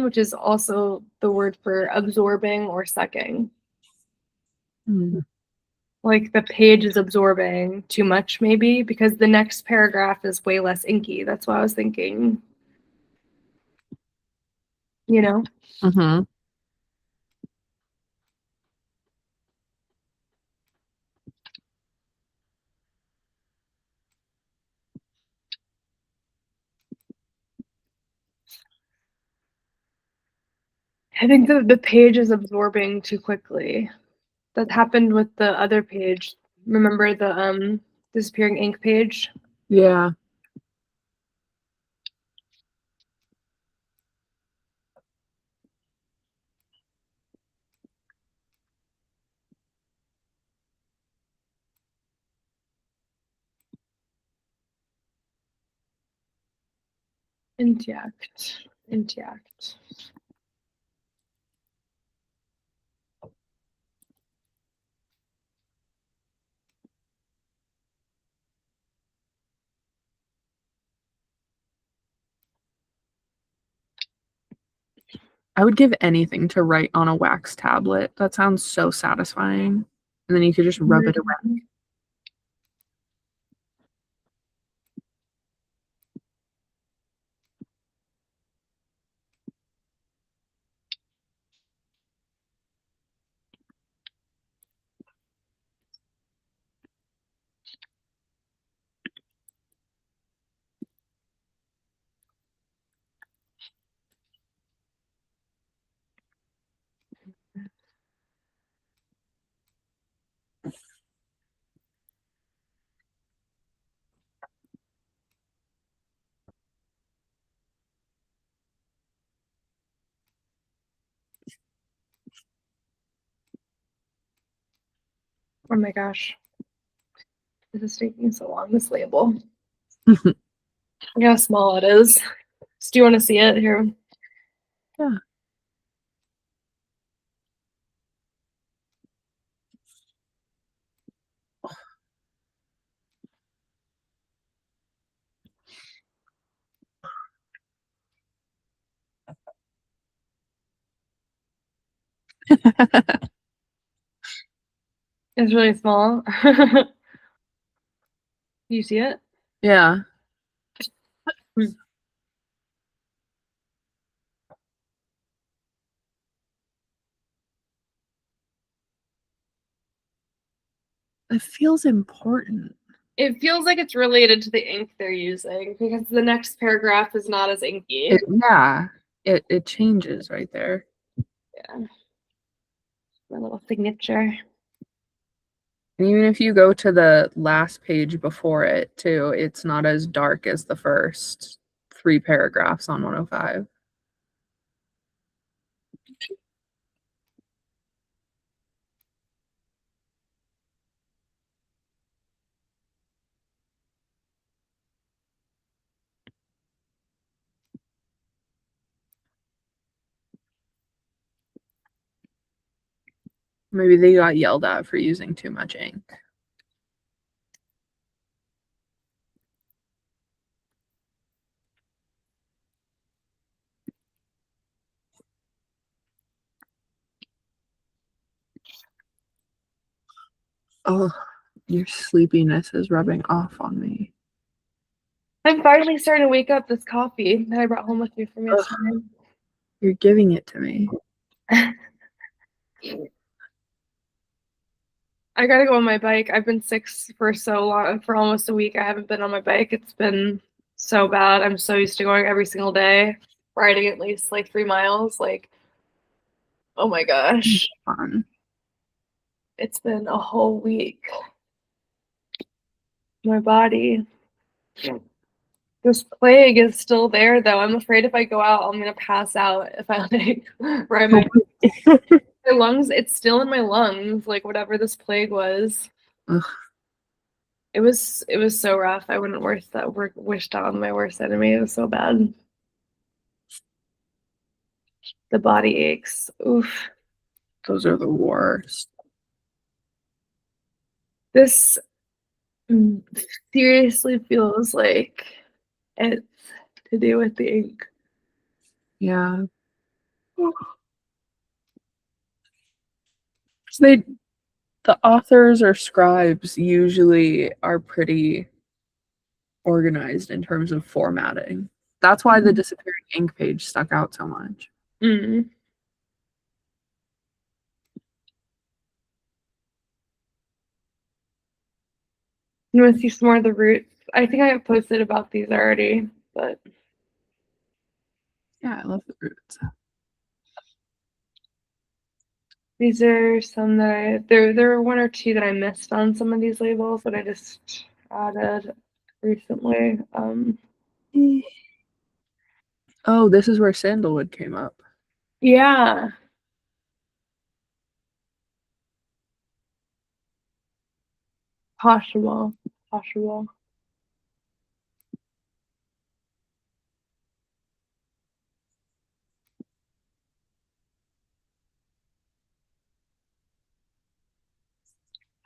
which is also the word for absorbing or sucking. Mm. Like the page is absorbing too much, maybe, because the next paragraph is way less inky. That's what I was thinking. You know? Mm-hmm. I think the page is absorbing too quickly. That happened with the other page. Remember the disappearing ink page? Yeah. Intact. Intact. I would give anything to write on a wax tablet. That sounds so satisfying. And then you could just rub it around. Oh my gosh. This is taking so long, this label. Look how small it is. Do you want to see it here? Yeah. It's really small. Do you see it? Yeah. Hmm. It feels important. It feels like it's related to the ink they're using because the next paragraph is not as inky. Yeah. It changes right there. Yeah. My little signature. And even if you go to the last page before it too, it's not as dark as the first 3 paragraphs on 105. Maybe they got yelled at for using too much ink. Oh, your sleepiness is rubbing off on me. I'm finally starting to wake up. This coffee that I brought home with me from Ugh, yesterday. you're giving it to me. I gotta go on my bike. I've been sick for so long, for almost a week. I haven't been on my bike. It's been so bad. I'm so used to going every single day, riding at least like 3 miles. Like, oh my gosh, Fun. it's been a whole week. My body. This plague is still there, though. I'm afraid if I go out, I'm gonna pass out if I like ride my lungs. It's still in my lungs, like whatever this plague was. Ugh. It was so rough. I wouldn't wish that on my worst enemy. It was so bad. The body aches. Oof. Those are the worst. This seriously feels like it's to do with the ink. Yeah. They the authors or scribes usually are pretty organized in terms of formatting. That's why the disappearing ink page stuck out so much. Mm. You want to see some more of the roots? I think I have posted about these already, but Yeah, I love the roots. these are some that there were one or two that I missed on some of these labels that I just added recently. Oh, this is where sandalwood came up. Yeah. Possible. Possible.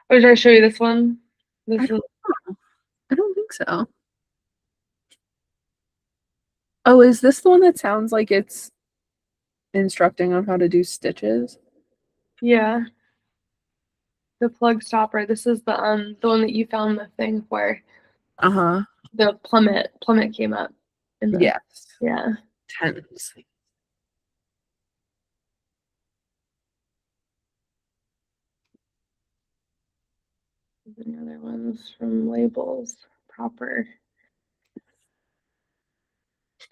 Or should I show you this one? I This one. don't know. I don't think so. Oh, is this the one that sounds like it's instructing on how to do stitches? Yeah. The plug stopper. This is the one that you found the thing for. Uh-huh. The plummet came up in the Yes. yeah. Tense. The other ones from labels proper.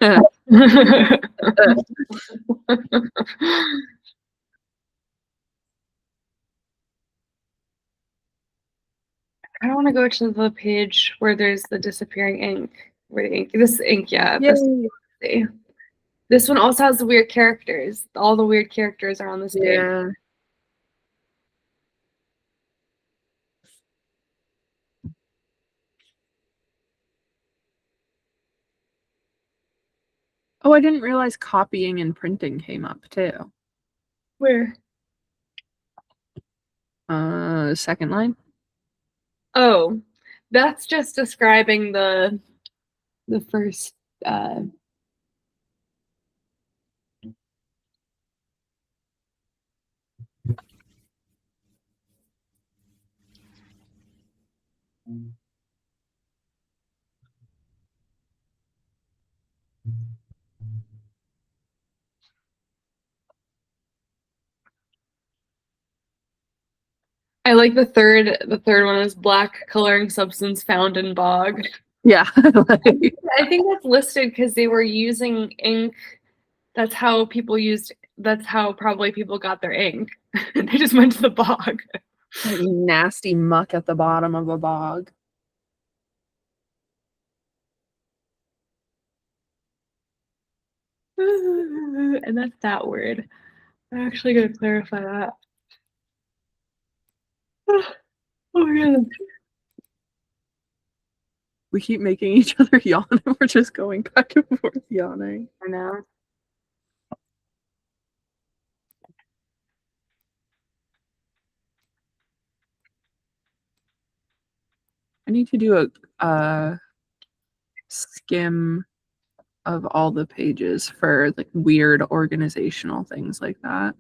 I don't want to go to the page where there's the disappearing ink. Where the ink, this ink, yeah. Yay. This one also has the weird characters. All the weird characters are on this page. Yeah. Oh, I didn't realize copying and printing came up too. Where? Second line. Oh, that's just describing the first I like the third one is black coloring substance found in bog. Yeah. I think that's listed because they were using ink. That's how probably people got their ink. They just went to the bog. Like nasty muck at the bottom of a bog. And that's that word. I'm actually gonna clarify that. Oh my god. We keep making each other yawn and we're just going back and forth yawning. I know. I need to do a skim of all the pages for like weird organizational things like that.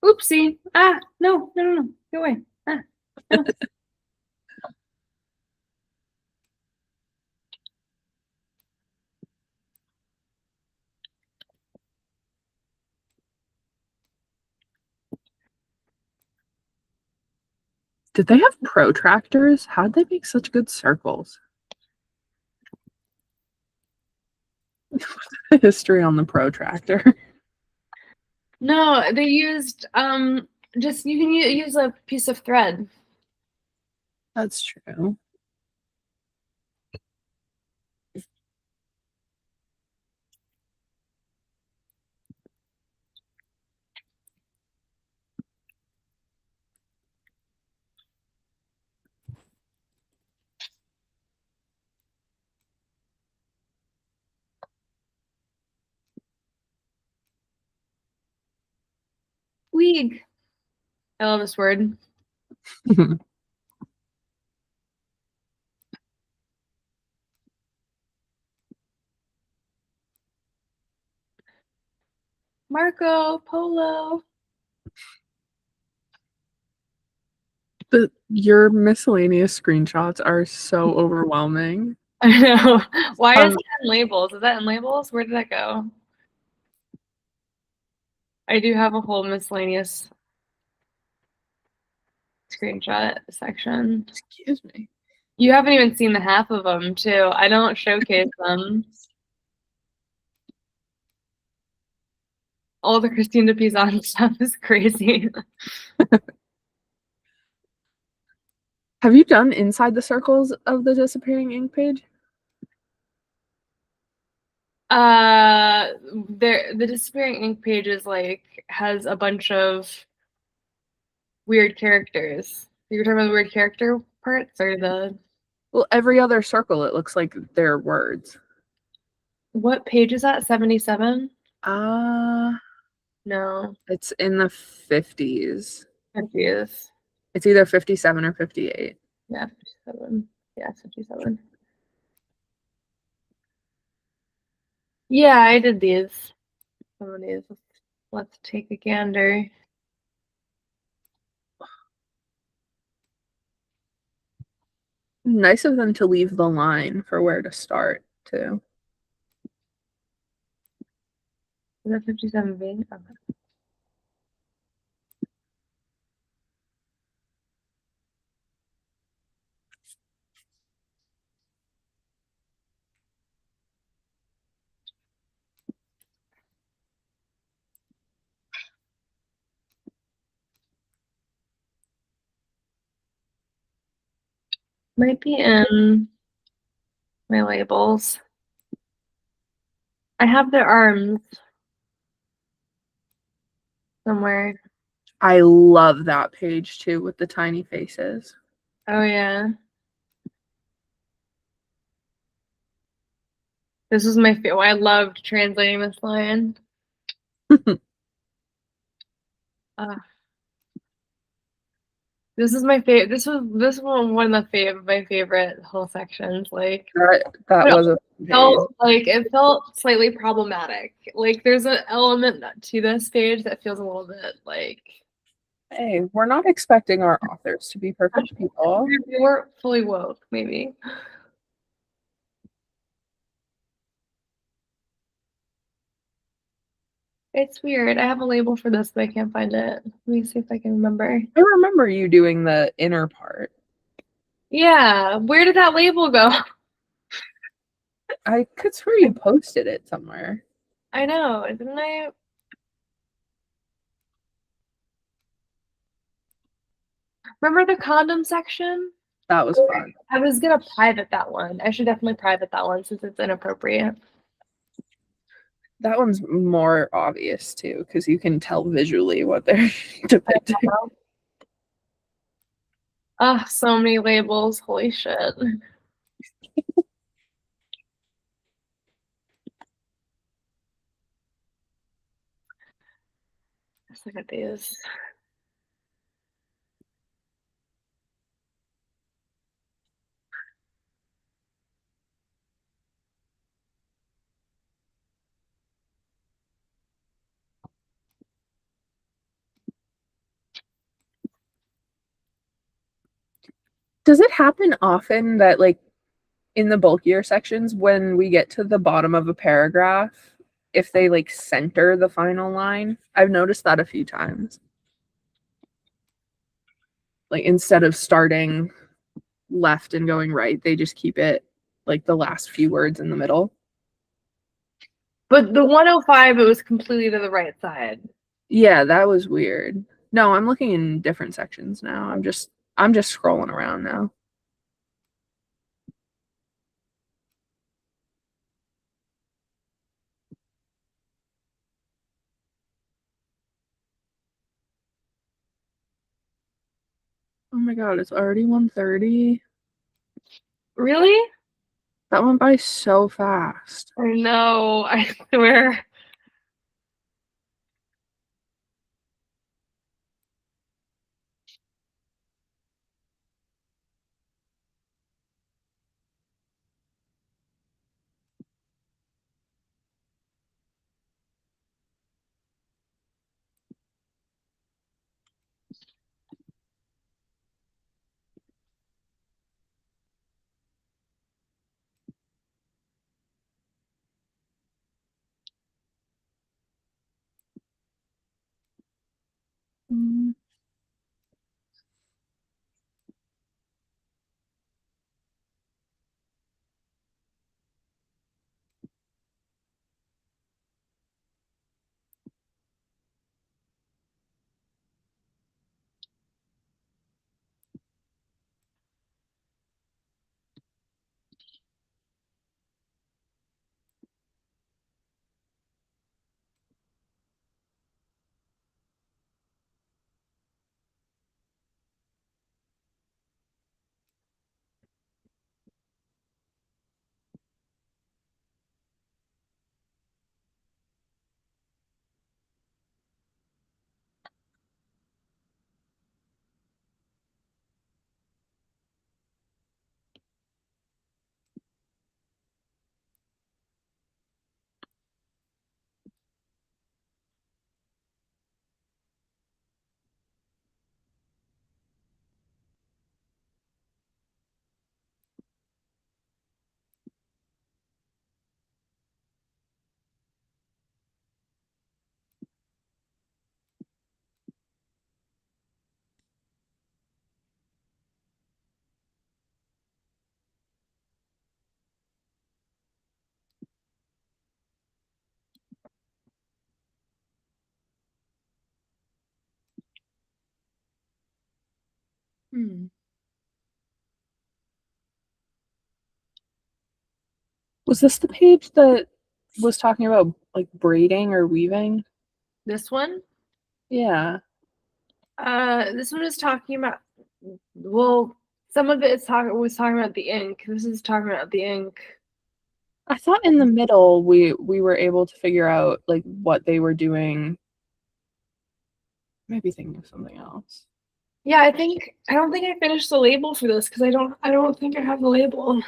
Oopsie. Ah, no, no, no, no. Go away. Ah, no. Did they have protractors? How'd they make such good circles? History on the protractor. No, they used just you can use a piece of thread. That's true. Weeg. I love this word. Marco Polo. But your miscellaneous screenshots are so overwhelming. I know. Why is Um, it in labels? Is that in labels? Where did that go? I do have a whole miscellaneous screenshot section. excuse me. You haven't even seen the half of them, too. I don't showcase them. All the Christine de Pizan stuff is crazy. Have you done inside the circles of the disappearing ink page? The disappearing ink page is like has a bunch of weird characters. You were talking about the weird character parts or the Well, every other circle, it looks like they're words. what page is that? 77? Ah, No, it's in the 50s. confused. It's either 57 or 58. Yeah, 57. Yeah, 57. Yeah, I did these. Some of these. Let's take a gander. Nice of them to leave the line for where to start, too. Is that 57B? Okay. Might be in my labels. I have their arms somewhere. I love that page, too, with the tiny faces. Oh yeah. This was my favorite. I loved translating this line. Uh, this is my favorite. This was one of my favorite whole sections. Like, That but was a page. it felt slightly problematic. Like, there's an element to this page that feels a little bit like Hey, we're not expecting our authors to be perfect people. we weren't fully woke, maybe. It's weird. I have a label for this, but I can't find it. Let me see if I can remember. I remember you doing the inner part. Yeah, where did that label go? I could swear you posted it somewhere. I know, didn't I? Remember the condom section? That was fun. I was gonna private that one. I should definitely private that one since it's inappropriate. That one's more obvious too, because you can tell visually what they're depicting. Ah, so many labels. Holy shit. Let's look at these. Does it happen often that like in the bulkier sections when we get to the bottom of a paragraph, if they like center the final line? I've noticed that a few times. Like instead of starting left and going right, they just keep it like the last few words in the middle. But the 105, it was completely to the right side. Yeah, that was weird. No, I'm looking in different sections now. I'm just scrolling around now. Oh my god, it's already 1:30. Really? That went by so fast. I know, I swear. Mm. Hmm. Was this the page that was talking about like braiding or weaving? This one? Yeah. This one is talking about, well, some of it is talking about the ink. This is talking about the ink. I thought in the middle we were able to figure out like what they were doing. Maybe thinking of something else. Yeah, I don't think I finished the label for this because I don't think I have the label.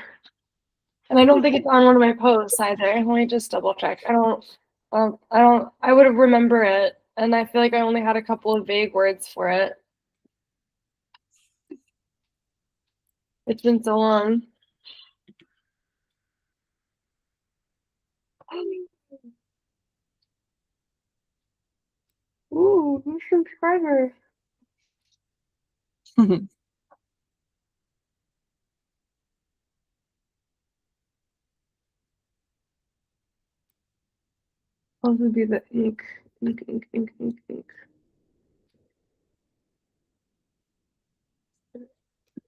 And I don't think it's on one of my posts either. Let me just double check. I would have remember it, and I feel like I only had a couple of vague words for it. It's been so long. Ooh, new subscriber. What would be the ink? Ink.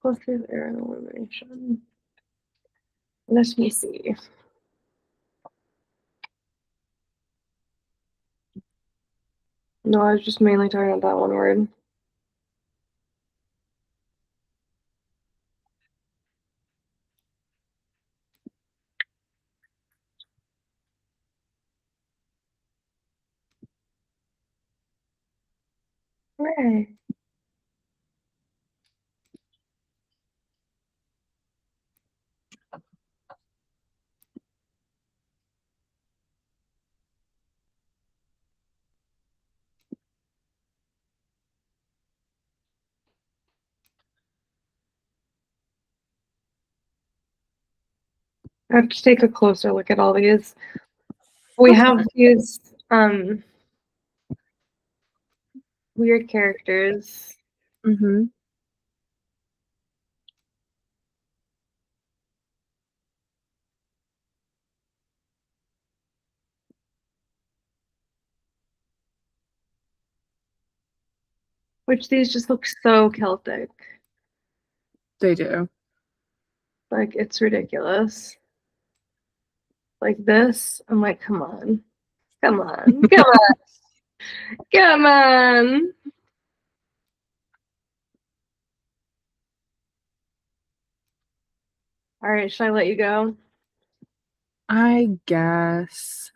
Clusters, air, and illumination. Let me see. No, I was just mainly talking about that one word. Hooray. I have to take a closer look at all these. We have these weird characters. Mm-hmm. Which these just look so Celtic. They do. Like, it's ridiculous. Like this, I'm like, come on. Come on. Come on. Come on. All right, should I let you go? I guess.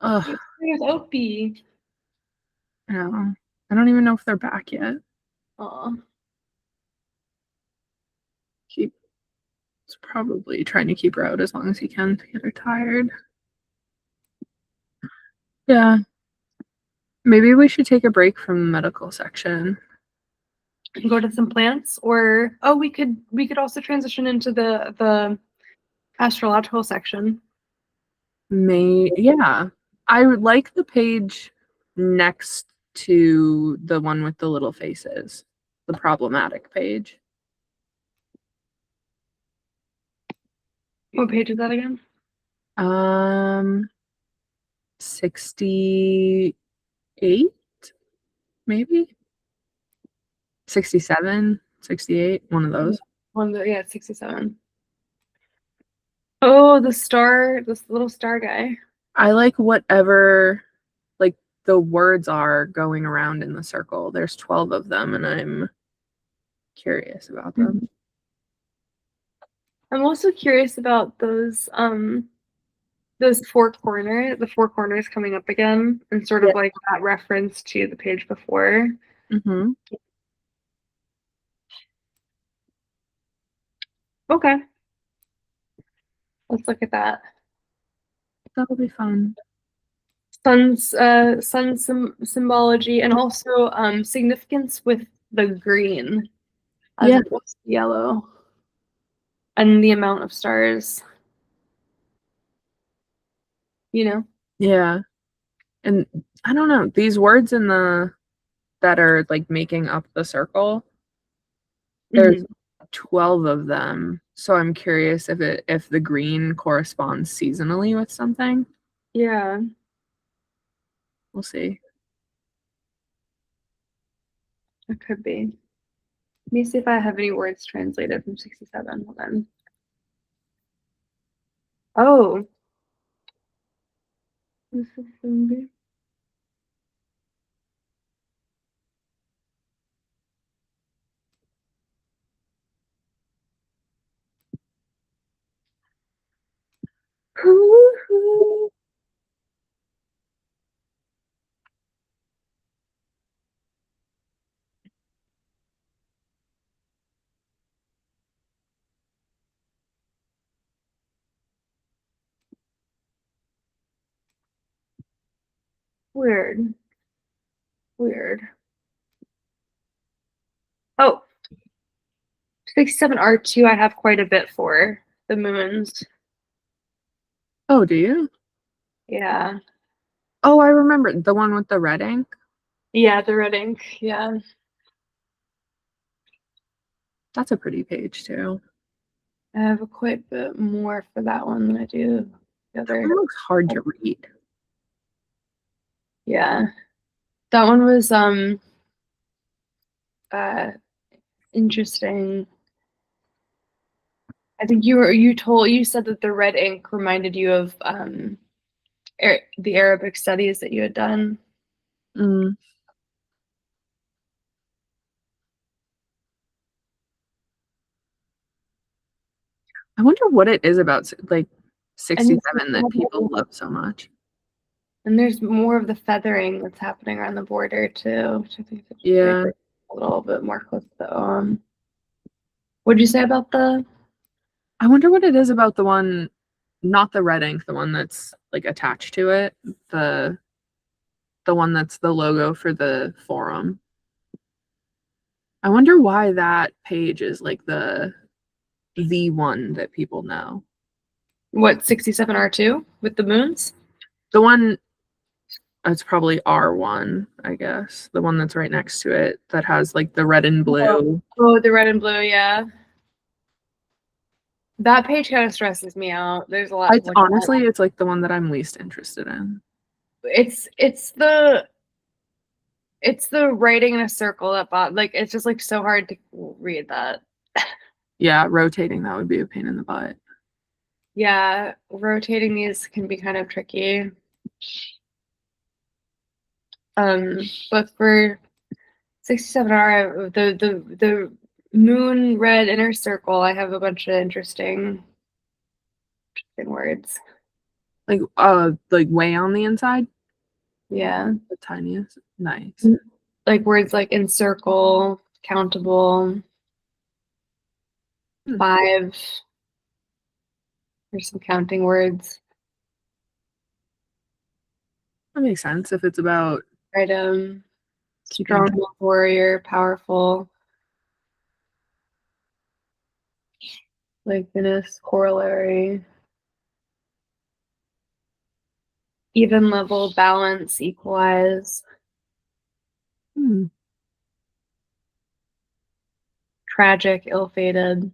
Ugh. There's Opie. No. I don't even know if they're back yet. Aw. He's probably trying to keep her out as long as he can to get her tired. Yeah. Maybe we should take a break from the medical section. Go to some plants, or we could also transition into the astrological section. Yeah. I would like the page next to the one with the little faces, the problematic page. What page is that again? 68, maybe 67, 68, one of those. Yeah, 67. Oh, this little star guy. I like whatever like the words are going around in the circle. There's 12 of them and I'm curious about them. I'm also curious about those the four corners coming up again, and sort of like that reference to the page before. Mm-hmm. Okay. Let's look at that. That'll be fun. Sun symbology, and also significance with the green as opposed to yellow, and the amount of stars. Yeah. And I don't know, these words in the that are like making up the circle, there's 12 of them. So I'm curious if the green corresponds seasonally with something. Yeah. We'll see. It could be. Let me see if I have any words translated from 67. Hold on. Oh. This is weird. Weird. Oh, 67 R2 I have quite a bit for the moons. Oh, do you? Yeah. Oh, I remember the one with the red ink. Yeah, the red ink. Yeah. That's a pretty page too. I have quite a bit more for that one than I do the That other. one looks hard to read. Yeah. That one was interesting. I think you said that the red ink reminded you of the Arabic studies that you had done. Mm. I wonder what it is about like 67 that people love so much. And there's more of the feathering that's happening around the border too, which I think is Yeah. a little bit more close to the What'd you say about the? I wonder what it is about the one, not the red ink, the one that's like attached to it, the one that's the logo for the forum. I wonder why that page is like the the one that people know. What, 67R2 with the moons? The one, it's probably R1, I guess. The one that's right next to it that has like the red and blue. Oh, the red and blue, yeah. That page kind of stresses me out. There's a lot to It's look at. honestly, it's like the one that I'm least interested in. It's the writing in a circle that like it's just like so hard to read that. Yeah, rotating that would be a pain in the butt. Yeah, rotating these can be kind of tricky. But for 67R, the moon red inner circle, I have a bunch of interesting words. Like way on the inside? Yeah. The tiniest. Nice. Like words like encircle, countable, 5. There's some counting words. That makes sense if it's about Item, strong warrior, powerful. Likeness, corollary. Even level, balance, equalize. Tragic, ill-fated.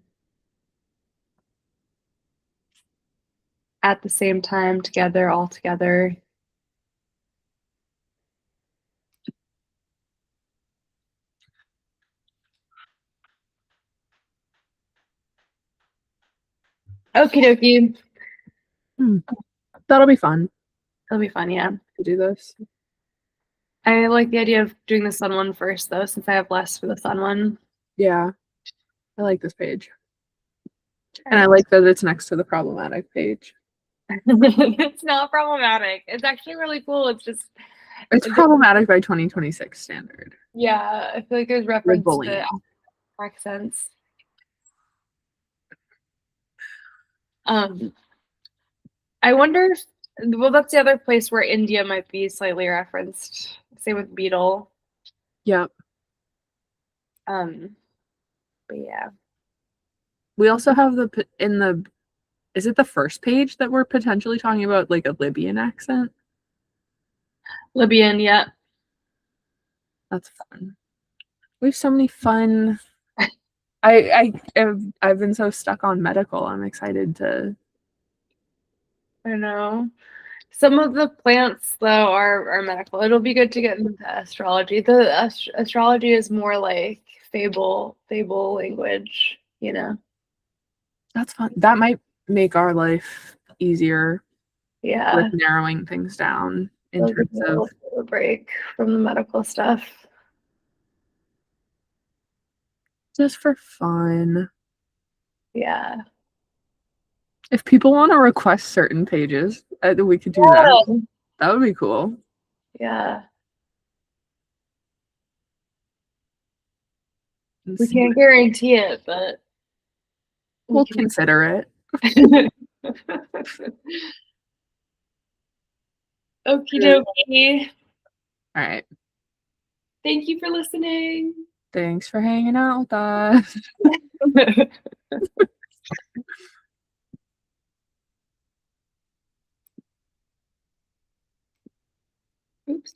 At the same time, together, all together. Okie dokie. That'll be fun. It'll be fun, yeah. To do this. I like the idea of doing the sun one first, though, since I have less for the sun one. Yeah. I like this page. And I like that it's next to the problematic page. It's not problematic. It's actually really cool. It's problematic by 2026 standard. Yeah, I feel like there's reference to accents. I wonder if, well, that's the other place where India might be slightly referenced. Same with beetle. Yep. But yeah. We also have is it the first page that we're potentially talking about like a Libyan accent? Libyan, yeah. That's fun. We have so many fun. I've been so stuck on medical. I'm excited to. I know. Some of the plants though are medical. It'll be good to get into astrology. The astrology is more like fable language, you know. That's fun. That might make our life easier. Yeah. With narrowing things down in terms of a break from the medical stuff. Just for fun. Yeah. If people want to request certain pages, we could do that. That would be cool. Yeah. We can't guarantee it, but we'll consider it. Okie dokie. All right. Thank you for listening. Thanks for hanging out with us. Oops.